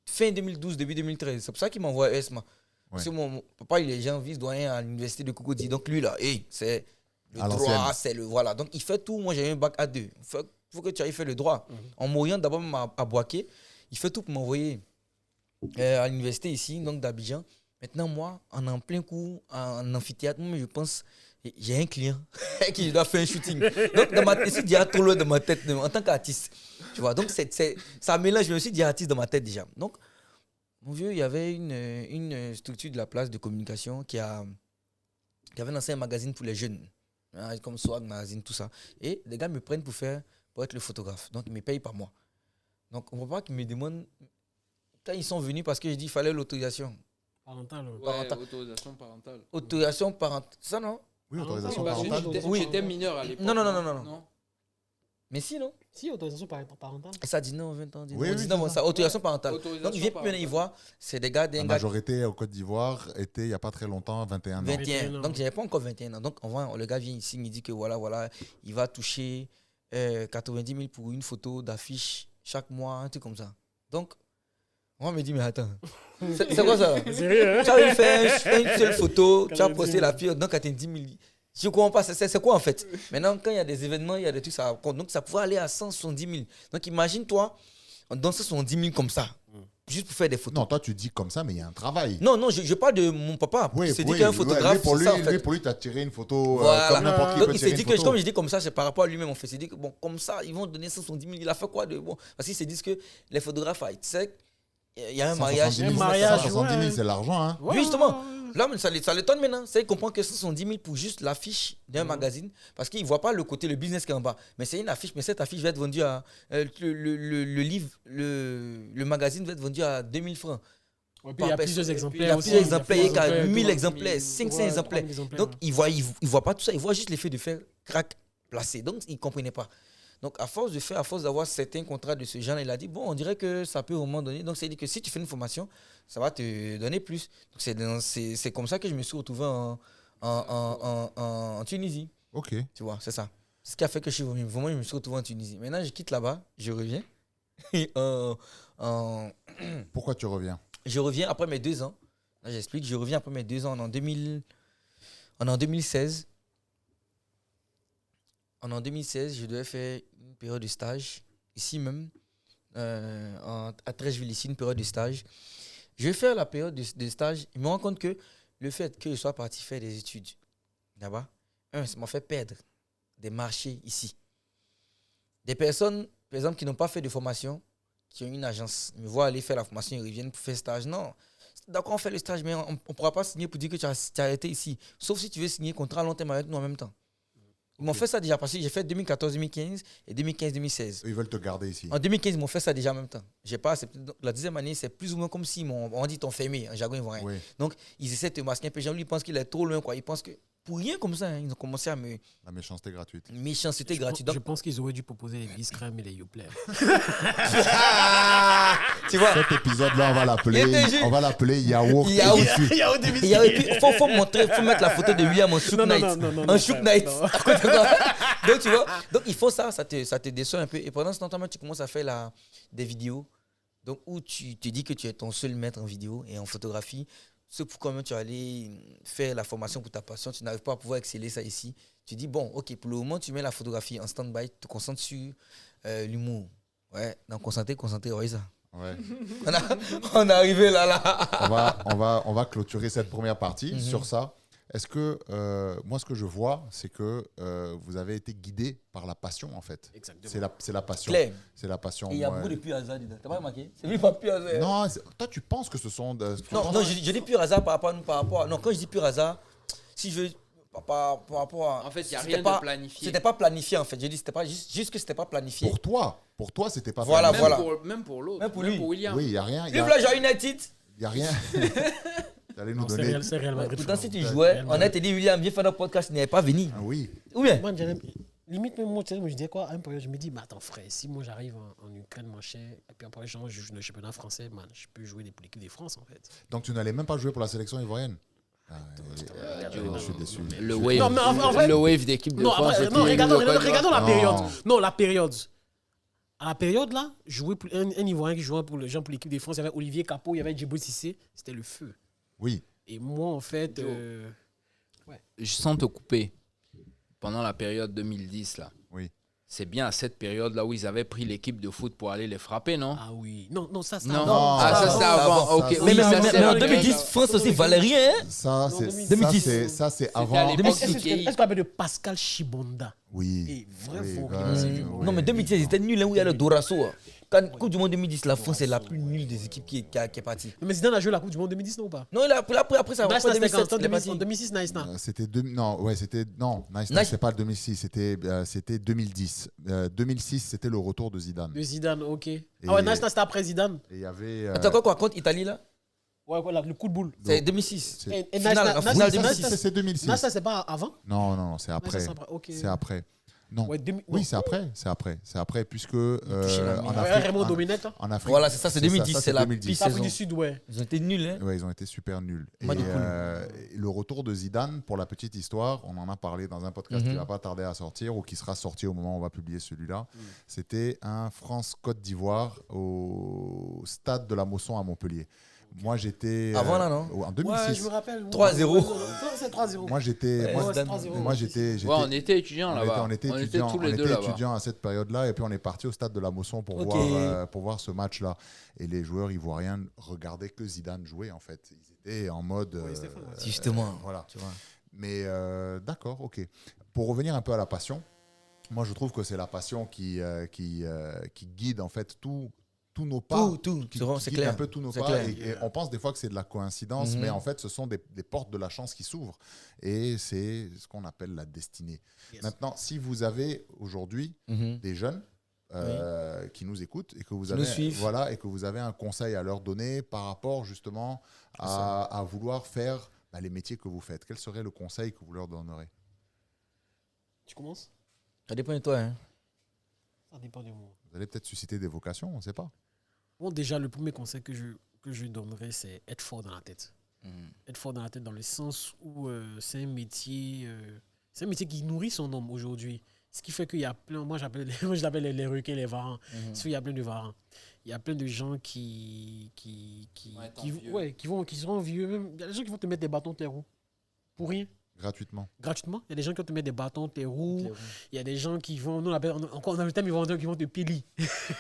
fin 2012, début 2013. C'est pour ça qu'ils m'envoient ESMA. Parce que mon papa il est vice-doyen à l'université de Cocody. Donc lui là, c'est le droit, c'est le voilà. Donc il fait tout. Moi j'ai un bac A2. Il faut que tu ailles faire le droit. En m'orientant d'abord à Boaké, il fait tout pour m'envoyer à l'université ici, donc d'Abidjan. Maintenant, moi, en plein coup, en amphithéâtre, moi, je pense, j'ai un client qui je dois faire un shooting. Donc, dans ma tête, je me suis dit, trop loin de ma tête, en tant qu'artiste. Tu vois, donc, ça mélange, je me suis dit, artiste dans ma tête déjà. Donc, mon vieux, il y avait une structure de la place de communication qui avait lancé un magazine pour les jeunes, hein, comme Swag Magazine, tout ça. Et les gars me prennent pour être le photographe. Donc, ils me payent par mois. Donc, on ne voit pas qu'ils me demandent. Quand ils sont venus, parce que j'ai dit qu'il fallait l'autorisation. Parentale. Autorisation parentale. Autorisation parentale. C'est ça, non? Oui, autorisation parentale. J'étais mineur à l'époque. Non. Mais si, non? Si, autorisation parentale. Et ça dit non, 20 ans. Oui, ça. Autorisation parentale. Donc, ils viennent, ils voient, c'est des gars... La majorité au Côte d'Ivoire était, il n'y a pas très longtemps, 21 ans. 21 ans. Donc, je n'avais pas encore 21 ans. Donc, le gars vient ici, il me dit que voilà, il va toucher 90 000 pour une photo d'affiche chaque mois, un truc comme ça. Donc, moi, me dit, mais attends, c'est quoi ça? Sérieux, hein? Tu as fait une seule photo, tu as posté la pire, donc à 10 000. Je ne comprends pas, c'est quoi en fait? Maintenant, quand il y a des événements, il y a des trucs, ça compte. Donc, ça pourrait aller à 170 000. Donc, imagine-toi, dans 170 000 comme ça, juste pour faire des photos. Non, toi, tu dis comme ça, mais il y a un travail. Non, je parle de mon papa. Oui, c'est dit qu'un photographe, pour lui, ça, en fait. Pour lui, tu as tiré une photo voilà. comme n'importe qui donc, peut tirer une photo. Donc, comme je dis comme ça, c'est par rapport à lui-même. En fait. C'est dit que, bon, comme ça, ils vont donner 170 000. Il a fait quoi de bon? Parce qu'ils se disent que les photographes, tu sais, il y a un mariage. 170 000, c'est l'argent. Hein. Oui, justement. Là, ça l'étonne maintenant. Il comprend que 170 000 pour juste l'affiche d'un magazine. Parce qu'il ne voit pas le côté, le business qui est en bas. Mais c'est une affiche. Mais cette affiche va être vendue à. Le livre, le magazine va être vendu à 2 000 francs. Ouais, puis il y a plusieurs exemplaires. Il y a aussi, plusieurs exemplaires, il y a 1000 ouais, exemplaires, 500 exemplaires. Donc, ils ne voient pas tout ça, ils voient juste l'effet de faire crack placé. Donc, ils ne comprenaient pas. Donc, à force d'avoir certains contrats de ce genre, il a dit, bon, on dirait que ça peut vraiment donner. Donc, c'est-à-dire que si tu fais une formation, ça va te donner plus. Donc, c'est comme ça que je me suis retrouvé en Tunisie. Ok. Tu vois, c'est ça. C'est ce qui a fait que je me suis retrouvé en Tunisie. Maintenant, je quitte là-bas, je reviens. Pourquoi tu reviens? Je reviens après mes 2 ans. Là, j'explique, je reviens après mes 2 ans en 2016. En 2016, je devais faire une période de stage, ici même, à Trècheville, ici, une période de stage. Je vais faire la période de stage. Je me rends compte que le fait que je sois parti faire des études là-bas, ça m'a fait perdre des marchés ici. Des personnes, par exemple, qui n'ont pas fait de formation, qui ont une agence, me voient aller faire la formation, ils reviennent pour faire stage. Non, d'accord, on fait le stage, mais on ne pourra pas signer pour dire que tu as arrêté ici. Sauf si tu veux signer un contrat à long terme avec nous en même temps. Ils m'ont fait ça déjà parce que j'ai fait 2014-2015 et 2015-2016. Ils veulent te garder ici. En 2015, ils m'ont fait ça déjà en même temps. J'ai pas accepté. Donc, la 10e année, c'est plus ou moins comme si on dit ton fermé, en jargon ivoirien. Oui. Donc, ils essaient de te masquer un peu. Jean-Louis pense qu'il est trop loin, quoi. Ils pensent que pour rien comme ça, ils ont commencé à me. La méchanceté gratuite. Méchanceté gratuite. Donc, je pense qu'ils auraient dû proposer les Biscrème et les Yoplait. Tu vois. Cet épisode-là, on va l'appeler Yaourt. Yaourt de biscuit. Il faut montrer, faut mettre la photo de William en Shook Knight. En Shook Knight. Donc, tu vois, donc ils font ça te déçoit un peu. Et pendant ce temps, tu commences à faire des vidéos donc, où tu te dis que tu es ton seul maître en vidéo et en photographie. C'est pourquoi tu vas aller faire la formation pour ta passion. Tu n'arrives pas à pouvoir exceller ça ici. Tu dis, bon, ok, pour le moment, tu mets la photographie en stand-by, tu te concentres sur l'humour. Ouais, donc concentrer, ouais, ça. Ouais. On est arrivé là. On va clôturer cette première partie sur ça. Est-ce que, moi, ce que je vois, c'est que vous avez été guidé par la passion, en fait. Exactement. C'est la passion. Claire. C'est la passion. Et il y a beaucoup de pur hasard dedans. T'as pas remarqué? C'est pas pur hasard. Non, toi, tu penses que ce sont... Non, je dis pur hasard par rapport à... Non, quand je dis pur hasard, si je... Par rapport à... En fait, il n'y a rien de planifié. C'était pas planifié, en fait. Je dis, c'était pas juste que c'était pas planifié. Pour toi, c'était pas voilà, planifié. Même pour l'autre. Même pour lui. Pour William. Oui, il n'y a rien. Vive la Joie United. Il n'y a rien. T'allais nous Non, donner... c'est Real Madrid. Pourtant, si tu jouais, on a te dit, William, viens faire notre podcast, il n'avait pas venu. Ah oui. Ou bien? Man, limite, même moi, je disais quoi, à un période, je me dis, mais attends, frère, si moi j'arrive en Ukraine, mon cher, et puis après, je joue le championnat français, man, je peux jouer pour l'équipe de France, en fait. Donc, tu n'allais même pas jouer pour la sélection ivoirienne? Je suis déçu. Le wave d'équipe de France. Non, regardons la période. Non, la période. À la période, là, jouer pour un Ivoirien qui jouait pour l'équipe de France, il y avait Olivier Capot, il y avait Djibo Cissé, c'était le feu. Oui. Et moi, en fait... Je sens te couper. Pendant la période 2010, là. Oui. C'est bien à cette période-là où ils avaient pris l'équipe de foot pour aller les frapper, non? Ah oui. Non, ça, c'est non. avant. Ça, c'est avant. Ok. Mais en 2010, France aussi valait rien. Ça, c'est avant. Est-ce qu'on parle de Pascal Chibonda? Oui. Et vrai oui, fort. Non, mais 2016, c'était nul, où il y a le Dorasso. Quand Coupe du Monde 2010, la France est la plus nulle des équipes qui est partie. Mais Zidane a joué la Coupe du Monde 2010, non ou pas? Non, après ça, après 2007, il est parti. En 2006, Nice. C'était Nice, c'est pas le 2006, c'était 2010. 2006, c'était le retour de Zidane. De Zidane, ok. Ah ouais, Nice, c'était après Zidane. Et il y avait. Attends, quoi, contre Italie là? Ouais, voilà, le coup de boule. C'est 2006. Et Finale 2006. C'est 2006. Nice, c'est pas avant? Non, c'est après. C'est après. Non. Ouais, oui, c'est après, puisque en Afrique, Raymond Domenech. En Afrique, voilà, c'est ça, c'est 2010, c'est la pire saison. Afrique du Sud, ouais. Ils ont été nuls, hein. Ouais, ils ont été super nuls. Et le retour de Zidane, pour la petite histoire, on en a parlé dans un podcast qui va pas tarder à sortir ou qui sera sorti au moment où on va publier celui-là. C'était un France-Côte d'Ivoire au stade de la Mosson à Montpellier. Moi, j'étais... Avant là, non? En 2006. Ouais, je me rappelle. 3-0. C'est 3-0. Moi, j'étais... on était étudiants là-bas. On était tous les deux étudiants à cette période-là. Et puis, on est parti au stade de la Mosson pour voir ce match-là. Et les joueurs ivoiriens regardaient que Zidane jouer, en fait. Ils étaient en mode... Justement. Voilà. Tu vois. Mais d'accord, ok. Pour revenir un peu à la passion, moi, je trouve que c'est la passion qui guide, en fait, tous nos pas, c'est clair. Un peu tous nos pas, et on pense des fois que c'est de la coïncidence, mais en fait ce sont des portes de la chance qui s'ouvrent, et c'est ce qu'on appelle la destinée. Maintenant, si vous avez aujourd'hui des jeunes qui nous écoutent et que vous nous suivent. Voilà, et que vous avez un conseil à leur donner par rapport justement à vouloir faire les métiers que vous faites. Quel serait le conseil que vous leur donnerez? Tu commences? Ça dépend de toi. Hein. Ça dépend de moi. Vous allez peut-être susciter des vocations, on ne sait pas. Bon, déjà, le premier conseil que je donnerais, c'est être fort dans la tête. Être fort dans la tête dans le sens où c'est un métier qui nourrit son homme aujourd'hui. Ce qui fait qu'il y a plein, moi je l'appelle les requins, les varans. Parce qu'il y a plein de varans. Il y a plein de gens qui seront vieux. Même, il y a des gens qui vont te mettre des bâtons tes roues. Pour rien. Gratuitement. Gratuitement. Il y a des gens qui vont te mettre des bâtons tes roues. Il y a des gens qui vont, nous on appelle, encore dans le thème, qui vont te pili.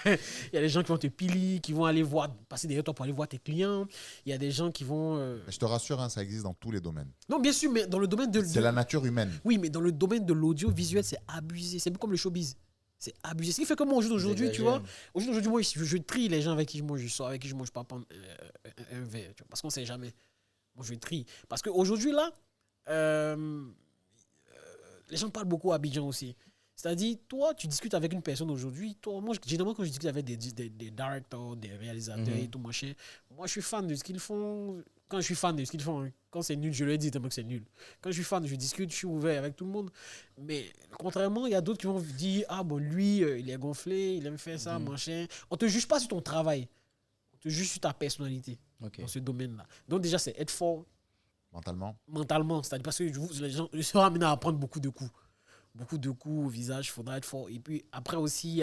Il y a des gens qui vont te pili, qui vont aller passer derrière toi pour aller voir tes clients. Il y a des gens qui vont... Je te rassure, ça existe dans tous les domaines. Non, bien sûr, mais dans le domaine de... C'est la nature humaine. Oui, mais dans le domaine de l'audiovisuel, c'est abusé. C'est comme le showbiz. C'est abusé. Ce qui fait que moi, aujourd'hui, tu vois, moi, je trie les gens avec qui je sors, avec qui je mange pas prendre un verre. Tu vois, parce qu'on ne sait jamais. Moi, je trie. Parce qu'aujourd'hui, là, les gens parlent beaucoup à Abidjan aussi. C'est-à-dire, toi, tu discutes avec une personne aujourd'hui. Moi, généralement, quand je discute avec des directeurs, des réalisateurs et tout, machin, moi, je suis fan de ce qu'ils font. Quand je suis fan de ce qu'ils font, quand c'est nul, je leur dis que c'est nul. Quand je suis fan, je discute, je suis ouvert avec tout le monde. Mais contrairement, il y a d'autres qui vont dire, ah bon, lui, il est gonflé, il aime faire ça, machin. On ne te juge pas sur ton travail. On te juge sur ta personnalité dans ce domaine-là. Donc déjà, c'est être fort. Mentalement, c'est-à-dire parce que les gens seront amenés à prendre beaucoup de coups. Beaucoup de coups au visage, il faudra être fort. Et puis après aussi,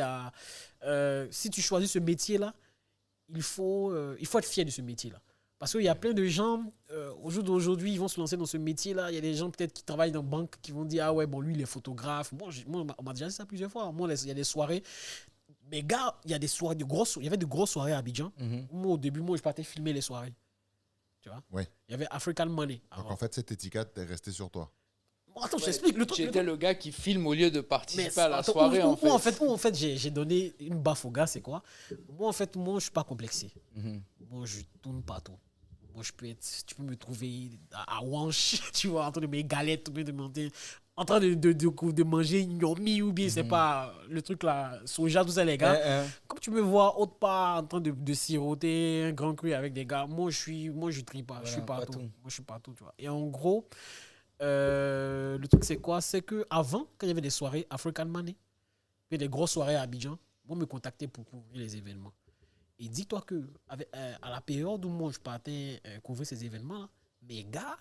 si tu choisis ce métier-là, il faut être fier de ce métier-là. Parce qu'il y a plein de gens, au jour d'aujourd'hui, ils vont se lancer dans ce métier-là. Il y a des gens peut-être qui travaillent dans une banque qui vont dire, ah ouais, bon, lui, il est photographe. Moi, on m'a déjà dit ça plusieurs fois. Moi, il y a des soirées. Mais gars, il y a des soirées, il y avait de grosses soirées à Abidjan. Moi, au début, je partais filmer les soirées. Tu vois? Oui. Il y avait African Money. Donc en fait, cette étiquette est restée sur toi. Attends, je t'explique. J'étais le gars qui filme au lieu de participer à la soirée. En fait, j'ai donné une baffe au gars, c'est quoi? Moi, je suis pas complexé. Moi, je tourne partout. Moi, tu peux me trouver à Wanch, tu vois, en train de mes galettes, en train de manger une yomi ou bien, c'est pas le truc là, soja, tout ça, les gars. Comme tu me vois autre part en train de siroter un grand cru avec des gars, moi, je trie pas. Voilà, je suis partout. Moi, je suis partout, tu vois. Et en gros, le truc, c'est quoi? C'est qu'avant, quand il y avait des soirées African Money, puis des grosses soirées à Abidjan, moi, me contactaient pour couvrir les événements. Et dis-toi que à la période où moi, je partais couvrir ces événements-là, mes gars,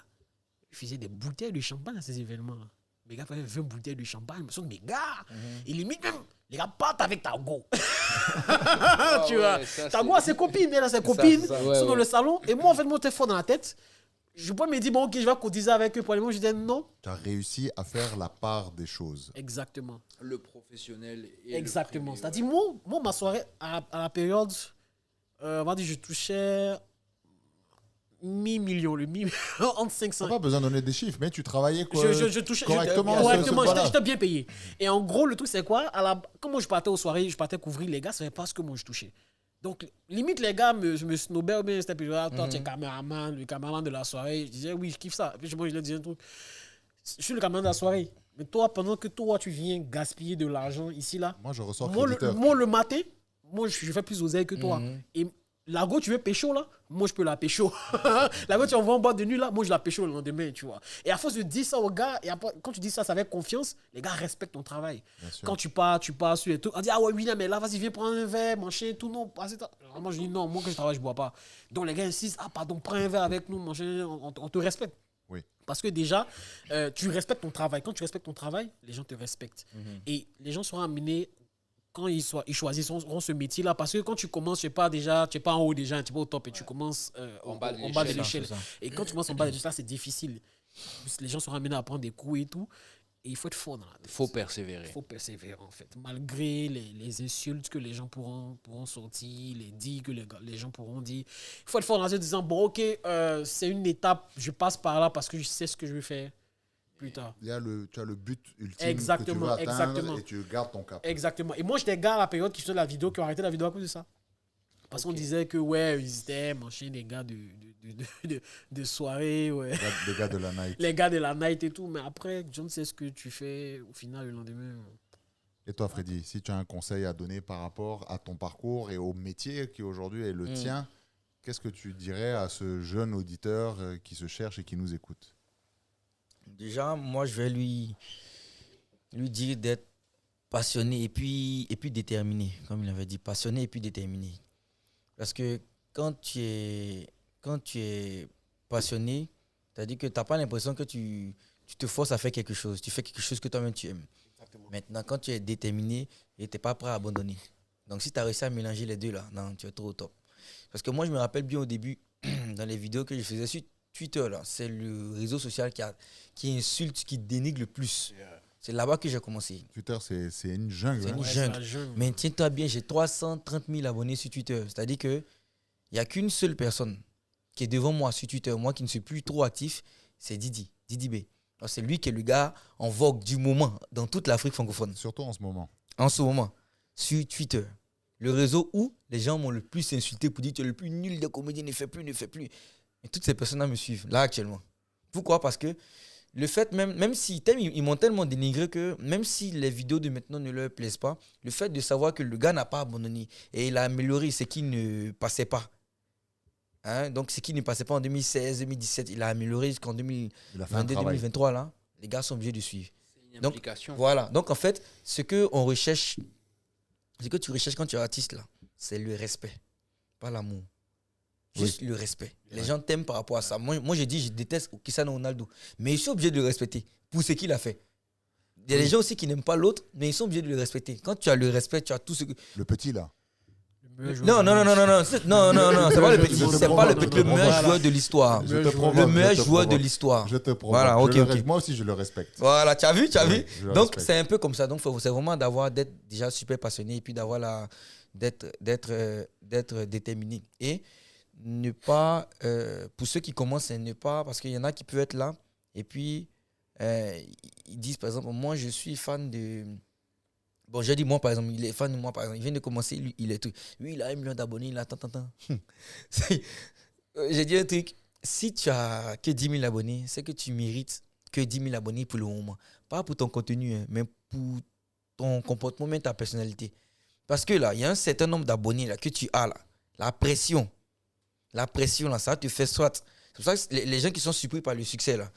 ils faisaient des bouteilles de champagne à ces événements-là. Mes gars faisaient 20 bouteilles de champagne. Je me suis dit, mes gars, et limite même, les gars partent avec ta go. Tu vois, ta go a ses copines, elle a ses copines, sont dans le salon. Et moi, en fait, moi, j'étais fort dans la tête. Je peux me dire, bon, ok, je vais cotiser avec eux. Pour les mots, je disais non. Tu as réussi à faire la part des choses. Exactement. Le professionnel et exactement. le privé. C'est-à-dire, moi, ma soirée, à la période, on va dire, je touchais 1 million, entre 500. Tu n'as pas besoin de donner des chiffres, mais tu travaillais quoi, je touchais correctement. J'étais bien payé. Et en gros, le truc, c'est quoi? Quand moi, je partais aux soirées, je partais couvrir les gars, ça ne savait pas ce que moi, je touchais. Donc, limite, les gars me snobaient, bien, c'était plus toi, tu es caméraman, le caméraman de la soirée. Je disais, oui, je kiffe ça. Puis moi, je leur disais un truc. Je suis le caméraman de la soirée. Mais toi, pendant que toi, tu viens gaspiller de l'argent ici, là. Moi, je ressors créditeur. Moi, le matin, moi, je fais plus oseille que toi. Et la go, tu veux pécho, là? Moi, je peux la pécho. La go, tu envoies en boîte de nuit, là? Moi, je la pécho le lendemain, tu vois. Et à force de dire ça aux gars, et après, quand tu dis ça avec confiance, les gars respectent ton travail. Quand tu pars sur les trucs, on dit, ah ouais, oui, mais là, vas-y, viens prendre un verre, manger, tout, non. Moi, je dis, non, moi, quand je travaille, je bois pas. Donc, les gars insistent, ah, pardon, prends un verre avec nous, manger, on te respecte. Oui. Parce que déjà, tu respectes ton travail. Quand tu respectes ton travail, les gens te respectent. Et les gens seront amenés quand ils choisiront ce métier-là. Parce que quand tu commences, tu n'es pas en haut déjà, tu n'es pas au top et tu commences en bas de l'échelle. Et quand tu commences en bas de l'échelle, c'est difficile. Les gens seront amenés à prendre des coups et tout. Et il faut être fort dans la tête. Il faut persévérer. Il faut persévérer, en fait. Malgré les insultes que les gens pourront sortir, les dits que les gens pourront dire. Il faut être fort dans la tête en disant, bon, ok, c'est une étape, je passe par là parce que je sais ce que je vais faire plus tard. Tu as le but ultime exactement, que tu veux atteindre et tu gardes ton cap. Exactement. Et moi, j'étais gars à la période qui faisaient la vidéo, qui ont arrêté la vidéo à cause de ça. Parce qu'on disait que, ouais, ils étaient manchés des gars de soirée. Ouais. Les gars de la night. Les gars de la night et tout. Mais après, je ne sais ce que tu fais au final le lendemain. Et toi, Freddy, si tu as un conseil à donner par rapport à ton parcours et au métier qui aujourd'hui est le tien, qu'est-ce que tu dirais à ce jeune auditeur qui se cherche et qui nous écoute? Déjà, moi, je vais lui dire d'être passionné et puis déterminé, comme il avait dit, passionné et puis déterminé. Parce que quand tu es passionné, c'est-à-dire que tu n'as pas l'impression que tu te forces à faire quelque chose. Tu fais quelque chose que toi-même tu aimes. Exactement. Maintenant, quand tu es déterminé et tu n'es pas prêt à abandonner. Donc, si tu as réussi à mélanger les deux, là, non, tu es trop au top. Parce que moi, je me rappelle bien au début, dans les vidéos que je faisais sur Twitter, là, c'est le réseau social qui insulte, qui dénigre le plus. Yeah. C'est là-bas que j'ai commencé. Twitter, c'est une jungle. C'est une jungle. Mais tiens-toi bien, j'ai 330 000 abonnés sur Twitter. C'est-à-dire qu'il n'y a qu'une seule personne qui est devant moi sur Twitter, moi qui ne suis plus trop actif, c'est Didi B. Alors, c'est lui qui est le gars en vogue du moment dans toute l'Afrique francophone. Surtout en ce moment. En ce moment, sur Twitter. Le réseau où les gens m'ont le plus insulté pour dire que tu es le plus nul des comédiens, ne fais plus. Et toutes ces personnes-là me suivent, là actuellement. Pourquoi? Parce que le fait, même s'ils t'aiment, ils m'ont tellement dénigré que même si les vidéos de maintenant ne leur plaisent pas, le fait de savoir que le gars n'a pas abandonné et il a amélioré ce qui ne passait pas. Hein? Donc, ce qui ne passait pas en 2016, 2017, il a amélioré jusqu'en 2022, 2023. Là, les gars sont obligés de suivre. C'est une implication. Donc, voilà. Donc, en fait, ce que tu recherches quand tu es artiste, là, c'est le respect, pas l'amour. Juste le respect. Les gens t'aiment par rapport à ça. Moi, j'ai dit, je déteste Cristiano Ronaldo. Mais ils sont obligés de le respecter pour ce qu'il a fait. Il y a des gens aussi qui n'aiment pas l'autre, mais ils sont obligés de le respecter. Quand tu as le respect, tu as tout ce que... Le petit, là. Non, c'est pas le petit. C'est pas le petit, le meilleur joueur de l'histoire. Le meilleur joueur de l'histoire. Je te provoque. Voilà, ok. Moi aussi, je le respecte. Voilà, tu as vu? Donc, c'est un peu comme ça. Donc, c'est vraiment d'être déjà super passionné et puis d'être déterminé. Et ne pas, pour ceux qui commencent, ne pas, parce qu'il y en a qui peuvent être là et puis ils disent par exemple, moi je suis fan de. Bon, j'ai dit moi par exemple, il est fan de moi par exemple, il vient de commencer, lui, il est tout. Lui, il a 1 million d'abonnés, il a tant. J'ai dit un truc, si tu as que 10 000 abonnés, c'est que tu mérites que 10 000 abonnés pour le moment. Pas pour ton contenu, hein, mais pour ton comportement, même ta personnalité. Parce que là, il y a un certain nombre d'abonnés là, que tu as là, la pression là, ça te fait soit. C'est pour ça que les gens qui sont surpris par le succès là,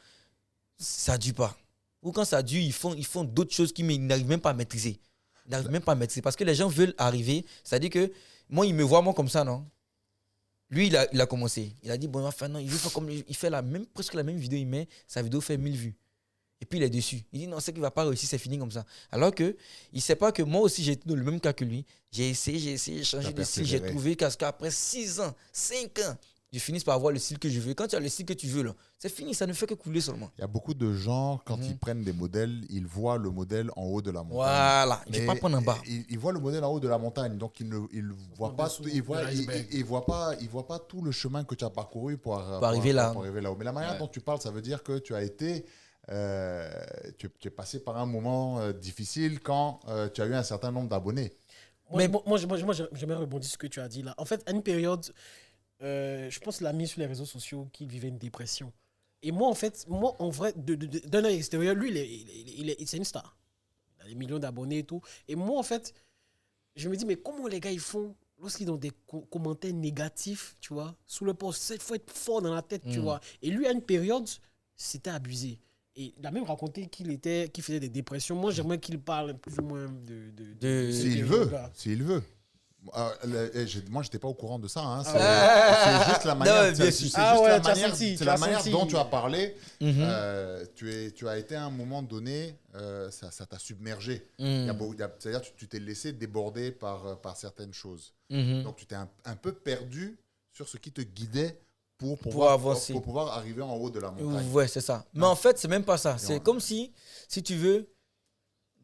ça ne dure pas. Ou quand ça dure, ils font d'autres choses qu'ils n'arrivent même pas à maîtriser. Ils n'arrivent même pas à maîtriser parce que les gens veulent arriver. C'est-à-dire que moi, il me voit moi comme ça, non? Lui, il a commencé. Il a dit, bon, enfin, non, il veut faire comme il fait presque la même vidéo, il met, sa vidéo fait 1000 vues. Et puis il est dessus. Il dit, non, c'est qu'il ne va pas réussir, c'est fini comme ça. Alors qu'il ne sait pas que moi aussi, j'ai été dans le même cas que lui. J'ai essayé, changé de style. J'ai trouvé qu'après 6 ans, 5 ans, je finis par avoir le style que je veux. Quand tu as le style que tu veux, là, c'est fini, ça ne fait que couler seulement. Il y a beaucoup de gens, quand ils prennent des modèles, ils voient le modèle en haut de la montagne. Voilà, il ne faut pas prendre en bas. Ils voient le modèle en haut de la montagne, donc ils ne voient pas, ils voient pas tout le chemin que tu as parcouru pour arriver là. Mais la manière dont tu parles, ça veut dire que tu as été... tu es passé par un moment difficile quand tu as eu un certain nombre d'abonnés. Moi, j'aimerais rebondir sur ce que tu as dit là. En fait, à une période, je pense qu'il a mis sur les réseaux sociaux qu'il vivait une dépression. Et moi, en vrai, d'un œil extérieur, lui, c'est une star. Il a des millions d'abonnés et tout. Et moi, en fait, je me dis, mais comment les gars, ils font lorsqu'ils ont des commentaires négatifs, tu vois, sous le post? Il faut être fort dans la tête, tu vois. Et lui, à une période, c'était abusé. Et il a même raconté qu'il faisait des dépressions. Moi, j'aimerais qu'il parle plus ou moins de s'il veut. Moi, je n'étais pas au courant de ça. Hein. C'est juste la manière, c'est la manière dont tu as parlé. Tu as été à un moment donné, ça t'a submergé. C'est-à-dire que tu t'es laissé déborder par certaines choses. Donc, tu t'es un peu perdu sur ce qui te guidait pour pouvoir arriver en haut de la montagne. Ouais, c'est ça. Mais en fait, c'est même pas ça. C'est comme si tu veux,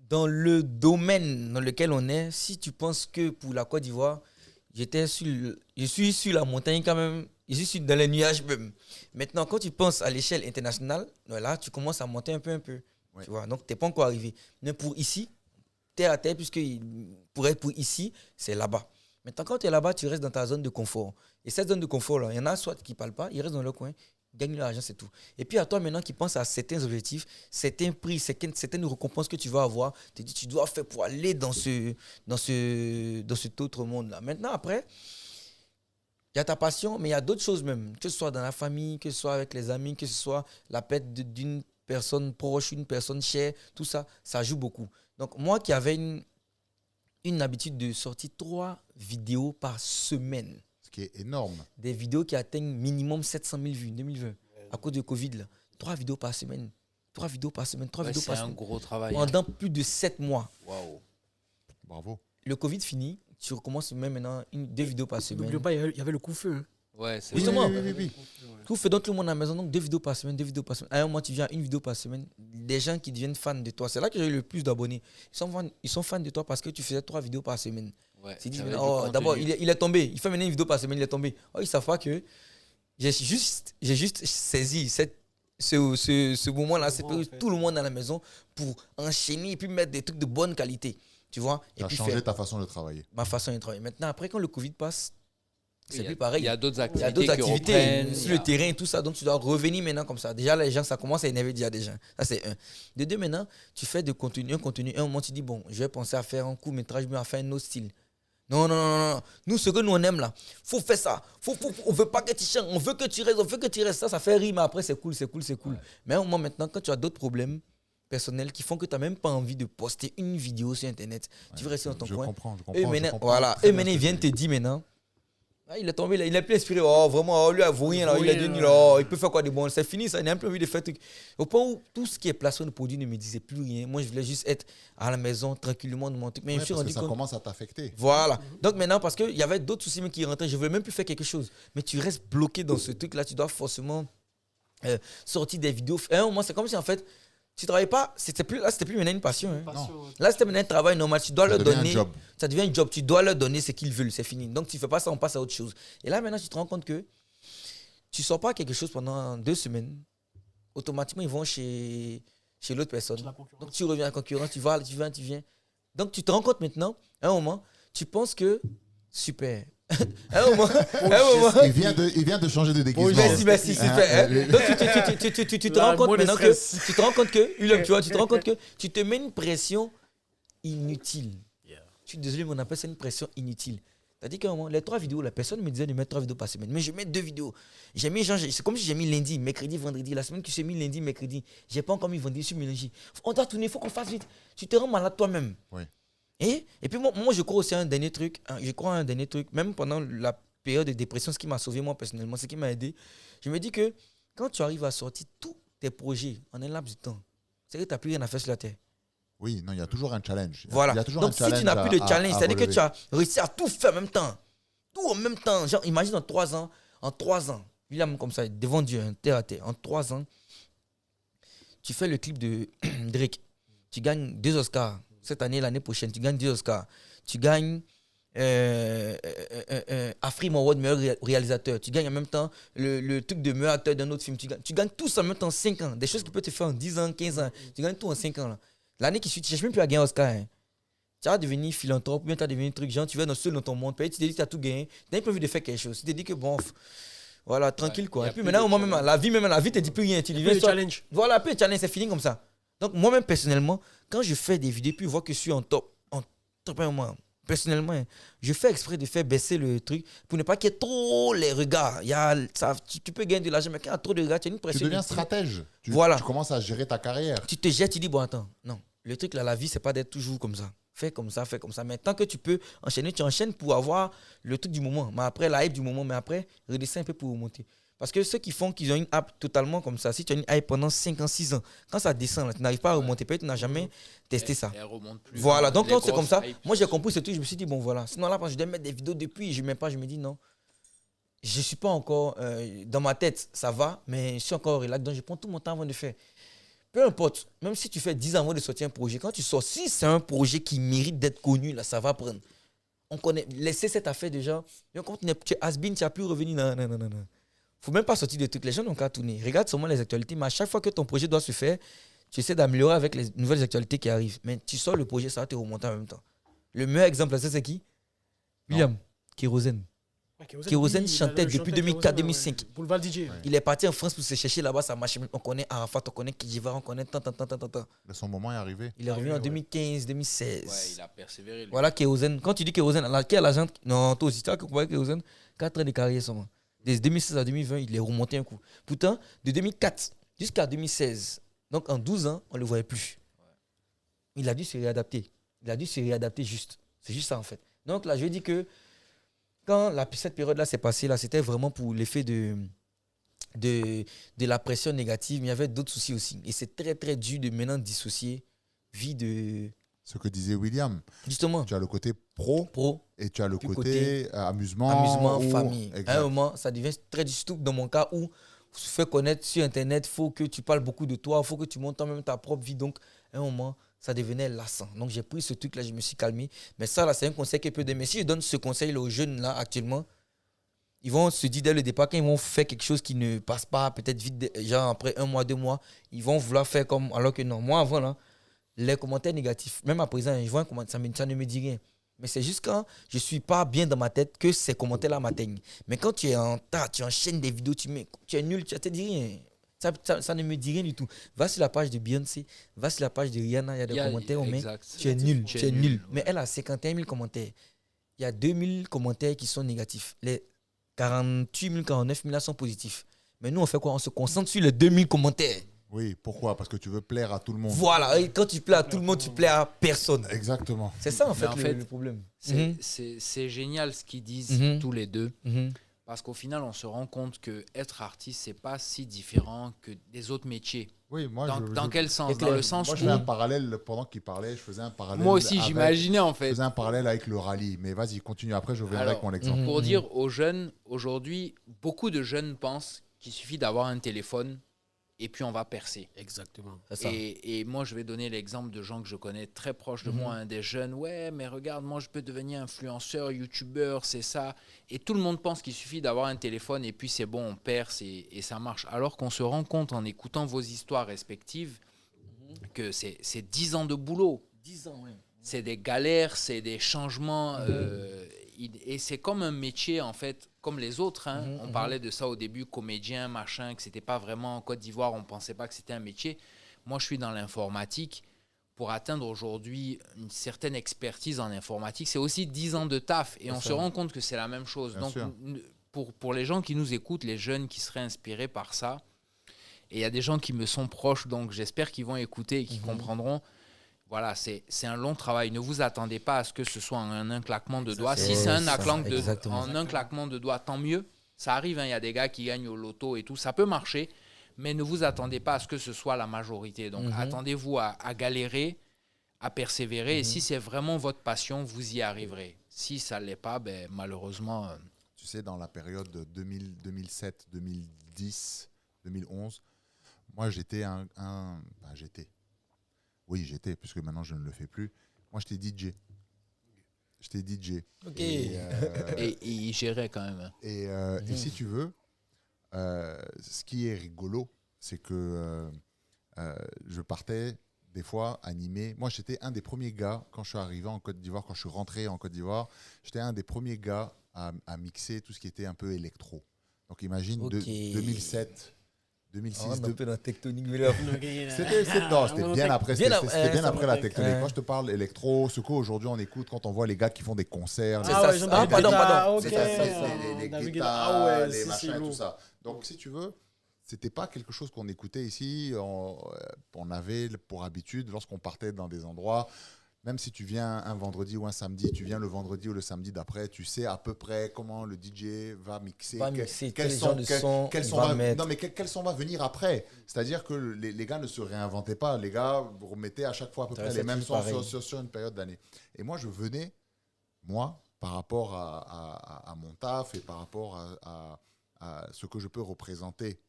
dans le domaine dans lequel on est, si tu penses que pour la Côte d'Ivoire, je suis sur la montagne quand même, je suis dans les nuages même. Maintenant, quand tu penses à l'échelle internationale, là, tu commences à monter un peu. Ouais. Tu vois? Donc, tu n'es pas encore arrivé. Mais pour ici, terre à terre, puisque pour être pour ici, c'est là-bas. Maintenant, quand tu es là-bas, tu restes dans ta zone de confort. Et cette zone de confort-là, il y en a soit qui ne parlent pas, ils restent dans leur coin, gagne l'argent, c'est tout. Et puis à toi maintenant qui pense à certains objectifs, certains prix, certaines récompenses que tu vas avoir, tu te dis tu dois faire pour aller dans cet autre monde-là. Maintenant, après, il y a ta passion, mais il y a d'autres choses même, que ce soit dans la famille, que ce soit avec les amis, que ce soit la perte d'une personne proche, une personne chère, tout ça, ça joue beaucoup. Donc moi qui avais une habitude de sortir 3 vidéos par semaine. Ce qui est énorme. Des vidéos qui atteignent minimum 700 000 vues en 2020, à cause de Covid. Là. 3 vidéos par semaine. 3 vidéos par semaine. 3 vidéos par semaine. C'est un gros travail. Pendant plus de 7 mois. Waouh. Bravo. Le Covid fini, tu recommences même maintenant 2 vidéos par semaine. N'oubliez pas, il y avait le coup-feu. Hein. Ouais, c'est Justement, Oui. tout fait donc tout le monde à la maison, donc 2 vidéos par semaine, 2 vidéos par semaine. À un moment, tu viens à 1 vidéo par semaine. Des gens qui deviennent fans de toi. C'est là que j'ai eu le plus d'abonnés. Ils sont fans de toi parce que tu faisais 3 vidéos par semaine. Ouais, Ils disent, d'abord, il est tombé. Il fait maintenant 1 vidéo par semaine, il est tombé. Oh, ils savent pas que j'ai juste saisi ce moment-là. C'est que tout le monde à la maison pour enchaîner et puis mettre des trucs de bonne qualité. Tu vois? Tu as changé ta façon de travailler. Ma façon de travailler. Maintenant, après, quand le Covid passe, c'est plus pareil. Il y a d'autres Il y a activités, d'autres activités sur le terrain et tout ça. Donc, tu dois revenir maintenant comme ça. Déjà, les gens, ça commence à énerver déjà des gens. Ça, c'est un. De deux, maintenant, tu fais un contenu. Un moment, tu dis, bon, je vais penser à faire un court-métrage, mais à faire un autre style. Non. Nous, ce que nous, on aime là, faut faire ça. On veut pas que tu chantes. On veut que tu restes. Ça fait rire, mais après, c'est cool. Ouais. Mais à un moment, maintenant, quand tu as d'autres problèmes personnels qui font que tu n'as même pas envie de poster une vidéo sur Internet, tu veux rester dans ton coin. Je comprends. Et maintenant, ils viennent te dire maintenant, ah, il est tombé là, il est plus inspiré. Oh, vraiment, lui, il a rien là. Il a dit, il peut faire quoi de bon? C'est fini, ça. Il n'a plus envie de faire truc. Au point où tout ce qui est placé dans le produit ne me disait plus rien. Moi, je voulais juste être à la maison, tranquillement, de mon truc. Mais je me suis rendu compte. Ça commence à t'affecter. Voilà. Donc maintenant, parce qu'il y avait d'autres soucis qui rentraient, je ne voulais même plus faire quelque chose. Mais tu restes bloqué dans ce truc-là. Tu dois forcément sortir des vidéos. Et à un moment, c'est comme si en fait, tu ne travaillais pas. C'était plus maintenant une passion. Hein. Là, c'était maintenant un travail normal. Tu dois leur donner. Ça devient un job. Tu dois leur donner ce qu'ils veulent. C'est fini. Donc, tu ne fais pas ça, on passe à autre chose. Et là, maintenant, tu te rends compte que tu ne sors pas quelque chose pendant 2 semaines. Automatiquement, ils vont chez l'autre personne. Donc, tu reviens à la concurrence. Tu viens. Donc, tu te rends compte maintenant, à un moment, tu penses que super. À un moment, il vient de changer de déguisement. Merci, super. Donc, tu te rends compte maintenant que tu te rends compte que tu te mets une pression inutile. Je suis désolé, mais on appelle ça une pression inutile. C'est-à-dire qu'à un moment, les 3 vidéos, la personne me disait de mettre 3 vidéos par semaine. Mais je mets 2 vidéos. C'est comme si j'ai mis lundi, mercredi, vendredi. La semaine que j'ai mis lundi, mercredi, j'ai pas encore mis vendredi, je suis mélangé. On doit tourner, il faut qu'on fasse vite. Tu te rends malade toi-même. Oui. Et puis moi, je crois aussi à un dernier truc. Même pendant la période de dépression, ce qui m'a sauvé moi personnellement, ce qui m'a aidé, je me dis que quand tu arrives à sortir tous tes projets en un laps de temps, c'est que tu n'as plus rien à faire sur la terre. Oui, non, il y a toujours un challenge. Voilà. Donc, si tu n'as plus de challenge, c'est-à-dire que tu as réussi à tout faire en même temps. Tout en même temps. Genre, imagine en 3 ans, William, comme ça, devant Dieu, terre à terre, en 3 ans, tu fais le clip de Drake. Tu gagnes 2 Oscars. Cette année, l'année prochaine, tu gagnes 2 Oscars. Tu gagnes Afrime Award meilleur réalisateur. Tu gagnes en même temps le truc de meilleur acteur d'un autre film. Tu gagnes tout ça en même temps en 5 ans. Des choses qui peuvent te faire en 10 ans, 15 ans. Tu gagnes tout en 5 ans. Là. L'année qui suit, tu ne cherches même plus à gagner un Oscar. Hein. Tu vas devenir philanthrope, ou bien tu vas devenir truc, genre tu vas seul dans ton monde. Puis tu te dis que tu as tout gagné. Tu n'as pas envie de faire quelque chose. Tu te dis que bon, voilà, tranquille quoi. Et puis maintenant, la vie ne te dit plus rien. Tu deviens challenge. Voilà, puis le challenge, c'est fini comme ça. Donc moi-même, personnellement, quand je fais des vidéos, puis je vois que je suis en top, personnellement, je fais exprès de faire baisser le truc pour ne pas qu'il y ait trop les regards. Tu peux gagner de l'argent, mais quand il y a trop de regards, tu as une pression. Tu deviens stratège. Tu commences à gérer ta carrière. Tu te jettes, tu dis, bon, attends, non. Le truc là, la vie, c'est pas d'être toujours comme ça. Fais comme ça. Mais tant que tu peux enchaîner, tu enchaînes pour avoir le truc du moment. Mais après, la hype du moment, mais après, redescends un peu pour remonter. Parce que ceux qui font qu'ils ont une hype totalement comme ça, si tu as une hype pendant 5 ans, 6 ans, quand ça descend, là, tu n'arrives pas à remonter, peut-être tu n'as jamais testé ça. Elle remonte plus. Voilà, donc quand c'est comme ça, moi j'ai compris ce truc, je me suis dit, bon voilà. Sinon là, quand je dois mettre des vidéos depuis, je ne mets pas, je me dis non. Je ne suis pas encore, dans ma tête, ça va, mais je suis encore relax, donc je prends tout mon temps avant de faire. Peu importe, même si tu fais 10 ans avant de sortir un projet, quand tu sors, si c'est un projet qui mérite d'être connu, là, ça va prendre. On connaît, laissez cette affaire déjà. Quand tu es has-been, tu n'as plus revenu. Non. Il ne faut même pas sortir de trucs. Les gens n'ont qu'à tourner. Regarde seulement les actualités, mais à chaque fois que ton projet doit se faire, tu essaies d'améliorer avec les nouvelles actualités qui arrivent. Mais tu sors le projet, ça va te remonter en même temps. Le meilleur exemple, c'est qui? William, Kérosène. Kérosène chantait depuis 2004-2005. Boulevard DJ. Ouais. Il est parti en France pour se chercher là-bas, ça marche. On connaît Arafat, on connaît Kijiva, on connaît tant. Mais son moment est arrivé. Il est revenu en 2015-2016. Ouais, il a persévéré. Lui. Voilà Kérosène. Quand tu dis Kérosène, quel agent? Non, toi aussi, tu as compris Kérosène? 4 ans de carrière seulement. De 2016 à 2020, il est remonté un coup. Pourtant, de 2004 jusqu'à 2016, donc en 12 ans, on ne le voyait plus. Il a dû se réadapter. Juste. C'est juste ça en fait. Donc là, je dis que quand cette période-là s'est passée, là, c'était vraiment pour l'effet de la pression négative, mais il y avait d'autres soucis aussi. Et c'est très, très dur de maintenant dissocier vie de... Ce que disait William. Justement. Tu as le côté pro et tu as le côté amusement. Famille. Exact. À un moment, ça devient très dur, surtout dans mon cas où se faire connaître sur Internet, il faut que tu parles beaucoup de toi, il faut que tu montes toi-même ta propre vie. Donc, à un moment, ça devenait lassant. Donc, j'ai pris ce truc-là, je me suis calmé. Mais ça, là, c'est un conseil qui peut donner. Mais si je donne ce conseil aux jeunes, là, actuellement, ils vont se dire dès le départ, quand ils vont faire quelque chose qui ne passe pas, peut-être vite, genre après 1 mois, 2 mois, ils vont vouloir faire comme. Alors que non, moi, avant, là, les commentaires négatifs, même à présent, je vois un commentaire, ça ne me dit rien. Mais c'est juste quand je ne suis pas bien dans ma tête que ces commentaires-là m'atteignent. Mais quand tu es en tas, tu enchaînes des vidéos, tu es nul, ça ne te dit rien. Ça ne me dit rien du tout. Va sur la page de Beyoncé, va sur la page de Rihanna, il y a des commentaires, on met tu es nul, tu es nul. Ouais. Mais elle a 51 000 commentaires. Il y a 2 000 commentaires qui sont négatifs. Les 48 000, 49 000 là sont positifs. Mais nous, on fait quoi? On se concentre sur les 2 000 commentaires. Oui, pourquoi? Parce que tu veux plaire à tout le monde. Voilà, et quand tu plais à tout le monde, tu plais à personne. Exactement. C'est ça en fait, le problème. C'est génial ce qu'ils disent tous les deux. Parce qu'au final, on se rend compte qu'être artiste, c'est pas si différent que des autres métiers. Oui, moi, dans quel sens? Dans le sens moi, je fais un parallèle, pendant qu'il parlait, je faisais un parallèle. Moi aussi, j'imaginais en fait. Je faisais un parallèle avec le rallye. Mais vas-y, continue. Après, je reviendrai avec mon exemple. Pour dire aux jeunes, aujourd'hui, beaucoup de jeunes pensent qu'il suffit d'avoir un téléphone et puis on va percer. Exactement. Et moi, je vais donner l'exemple de gens que je connais très proches de moi, des jeunes. Ouais, mais regarde, moi, je peux devenir influenceur, youtubeur, c'est ça. Et tout le monde pense qu'il suffit d'avoir un téléphone et puis c'est bon, on perce et ça marche. Alors qu'on se rend compte en écoutant vos histoires respectives que c'est 10 ans de boulot. 10 ans, oui. C'est des galères, c'est des changements. Et c'est comme un métier, en fait, comme les autres. On parlait de ça au début, comédien, machin, que c'était pas vraiment en Côte d'Ivoire, on pensait pas que c'était un métier. Moi, je suis dans l'informatique. Pour atteindre aujourd'hui une certaine expertise en informatique, c'est aussi 10 ans de taf. Et on se rend compte que c'est la même chose. Bien Donc, pour les gens qui nous écoutent, les jeunes qui seraient inspirés par ça, et il y a des gens qui me sont proches, donc j'espère qu'ils vont écouter et qu'ils comprendront. Voilà, c'est un long travail. Ne vous attendez pas à ce que ce soit en un claquement de doigts. Si c'est un claquement de doigts, tant mieux. Ça arrive, il y a des gars qui gagnent au loto et tout. Ça peut marcher, mais ne vous attendez pas à ce que ce soit la majorité. Donc, attendez-vous à galérer, à persévérer. Et si c'est vraiment votre passion, vous y arriverez. Si ça ne l'est pas, ben, malheureusement... Tu sais, dans la période de 2007, 2010, 2011, moi, j'étais j'étais, puisque maintenant je ne le fais plus. Moi, j'étais DJ. Ok. Et il gérait quand même. Et si tu veux, ce qui est rigolo, c'est que je partais des fois animer. Moi, j'étais un des premiers gars, quand je suis arrivé en Côte d'Ivoire, quand je suis rentré en Côte d'Ivoire, j'étais un des premiers gars à mixer tout ce qui était un peu électro. Donc, imagine 2007... 2006, un peu dans tectonique, mais c'était bien après, après la tectonique. Moi, je te parle électro, ce qu'aujourd'hui on écoute quand on voit les gars qui font des concerts. Pardon. C'est ça, les guitares, les machins, tout ça. Donc, si tu veux, c'était pas quelque chose qu'on écoutait ici. On avait pour habitude, lorsqu'on partait dans des endroits, même si tu viens un vendredi ou un samedi, tu viens le vendredi ou le samedi d'après, tu sais à peu près comment le DJ va mixer, quels sons va venir après. C'est-à-dire que les gars ne se réinventaient pas. Les gars remettaient à chaque fois à peu près les mêmes sons sur une période d'année. Et moi, je venais, par rapport à mon taf et par rapport à ce que je peux représenter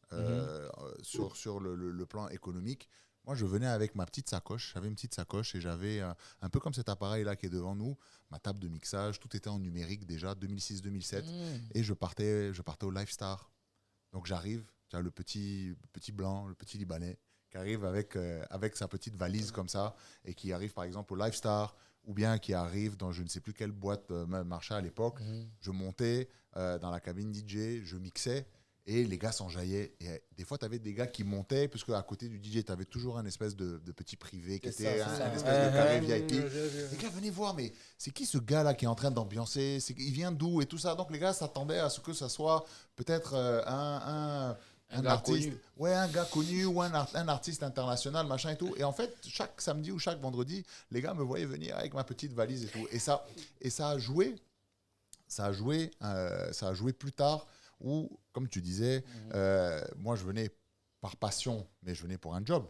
sur le plan économique, moi, je venais avec ma petite sacoche. J'avais une petite sacoche et j'avais un peu comme cet appareil-là qui est devant nous, ma table de mixage. Tout était en numérique déjà, 2006-2007. Et je partais au Live Star. Donc, j'arrive, tu as le petit blanc, le petit Libanais, qui arrive avec sa petite valise comme ça et qui arrive, par exemple, au Live Star ou bien qui arrivent dans je ne sais plus quelle boîte marchait à l'époque. Je montais dans la cabine DJ, je mixais et les gars s'enjaillaient. Et des fois, tu avais des gars qui montaient, parce qu'à côté du DJ, tu avais toujours un espèce de petit privé qui était un espèce de carré VIP. Les gars venaient voir, mais c'est qui ce gars-là qui est en train d'ambiancer? Il vient d'où et tout ça. Donc les gars s'attendaient à ce que ça soit peut-être un artiste, un gars connu ou un artiste international, machin et tout. Et en fait, chaque samedi ou chaque vendredi, les gars me voyaient venir avec ma petite valise et tout. Et ça a joué plus tard où, comme tu disais, moi je venais par passion, mais je venais pour un job.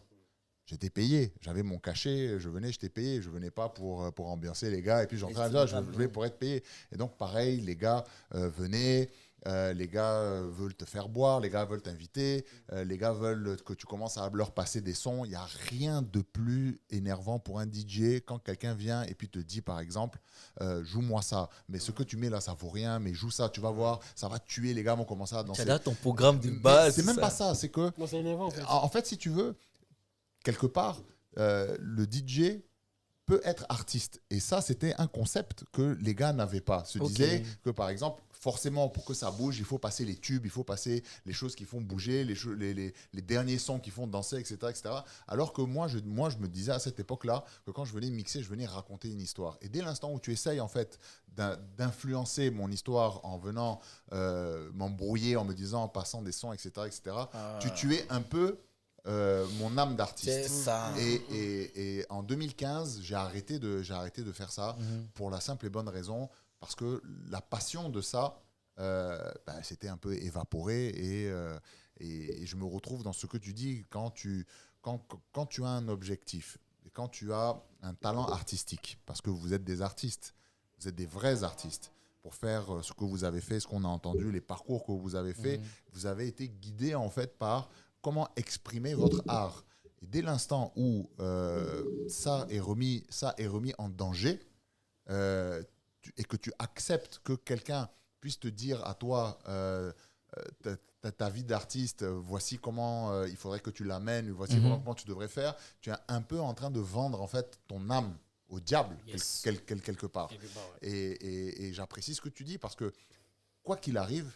J'étais payé, j'avais mon cachet, j'étais payé, je venais pas pour ambiancer les gars et puis j'entrais à la je venais pour être payé. Et donc pareil, les gars venaient. Les gars veulent te faire boire, les gars veulent t'inviter, les gars veulent que tu commences à leur passer des sons. Il n'y a rien de plus énervant pour un DJ quand quelqu'un vient et puis te dit, par exemple, joue-moi ça. Mais ce que tu mets là, ça vaut rien, mais joue ça, tu vas voir, ça va te tuer. Les gars vont commencer à danser. C'est là ton programme de base. C'est même pas ça, c'est que... Non, c'est énervant, en fait, si tu veux, quelque part, le DJ peut être artiste. Et ça, c'était un concept que les gars n'avaient pas. Se disaient que, par exemple, forcément, pour que ça bouge, il faut passer les tubes, il faut passer les choses qui font bouger, les derniers sons qui font danser, etc., etc. Alors que moi, je me disais à cette époque-là que quand je venais mixer, je venais raconter une histoire. Et dès l'instant où tu essayes, en fait, d'influencer mon histoire en venant m'embrouiller, en me disant, en passant des sons, etc., etc., tu tuais un peu mon âme d'artiste. C'est ça. Et en 2015, j'ai arrêté de faire ça pour la simple et bonne raison parce que la passion de ça, c'était un peu évaporé et je me retrouve dans ce que tu dis quand tu as un objectif et quand tu as un talent artistique, parce que vous êtes des artistes, vous êtes des vrais artistes. Pour faire ce que vous avez fait, ce qu'on a entendu, les parcours que vous avez fait, vous avez été guidé en fait par comment exprimer votre art. Et dès l'instant où ça est remis en danger et que tu acceptes que quelqu'un puisse te dire à toi ta vie d'artiste, voici comment il faudrait que tu l'amènes, voici comment tu devrais faire, tu es un peu en train de vendre en fait ton âme au diable quelque part. Et j'apprécie ce que tu dis parce que quoi qu'il arrive,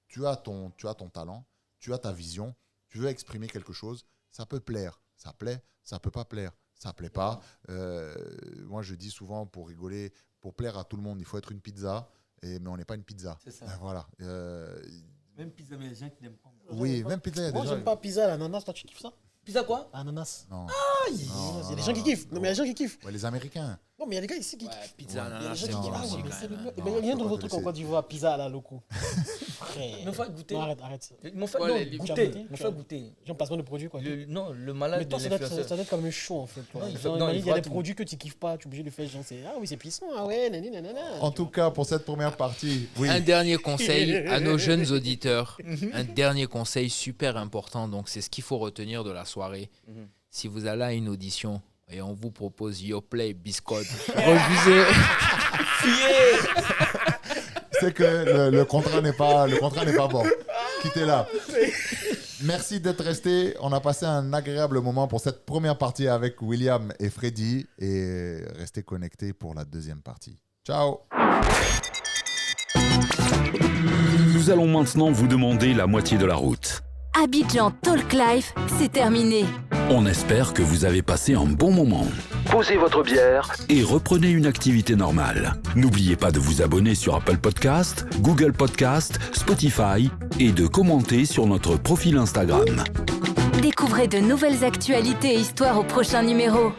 tu as ton talent, tu as ta vision. Tu veux exprimer quelque chose, ça peut plaire, ça plaît, ça peut pas plaire, ça plaît pas. Moi, je dis souvent pour rigoler, pour plaire à tout le monde, il faut être une pizza, mais on n'est pas une pizza. C'est ça. Voilà. Même pizza, mais il y a des gens qui n'aiment pas. Oui, même pizza, il y a des gens. Moi, j'aime pas pizza à l'ananas, toi, tu kiffes ça? Pizza quoi? Ananas. Non. Il y a des gens qui kiffent. Non, mais il y a des gens qui kiffent. Ouais, les Américains. Non, mais il y a des gars ici qui kiffent. Pizza Il y a des gens qui ananas, kiffent. c'est Mais quand c'est le même, mieux. Il y a un nouveau truc en Côte d'Ivoire, pizza à la loco. Ils m'ont fait goûter. Non, arrête. Ils m'ont fait Tu as goûter. goûté? Ils m'ont fait goûter. Genre placement de produits, quoi. Non, le malade Mais toi, de ça doit l'influenceur. être comme un show, en fait. Toi. Non, Il y a des tout. produits que tu kiffes pas, tu es obligé de faire genre, ah oui, c'est puissant, ah ouais, nanana. En tout cas, pour cette première partie, oui. Un dernier conseil à nos jeunes auditeurs. Un dernier conseil super important. Donc, c'est ce qu'il faut retenir de la soirée. Si vous allez à une audition et on vous propose Yoplait, Biscotte, refusez. C'est que le contrat n'est pas bon. Quittez-la. Merci d'être resté. On a passé un agréable moment pour cette première partie avec William et Freddy. Et restez connectés pour la deuxième partie. Ciao. Nous allons maintenant vous demander la moitié de la route. Abidjan Talk Live, c'est terminé. On espère que vous avez passé un bon moment. Posez votre bière et reprenez une activité normale. N'oubliez pas de vous abonner sur Apple Podcast, Google Podcast, Spotify et de commenter sur notre profil Instagram. Découvrez de nouvelles actualités et histoires au prochain numéro.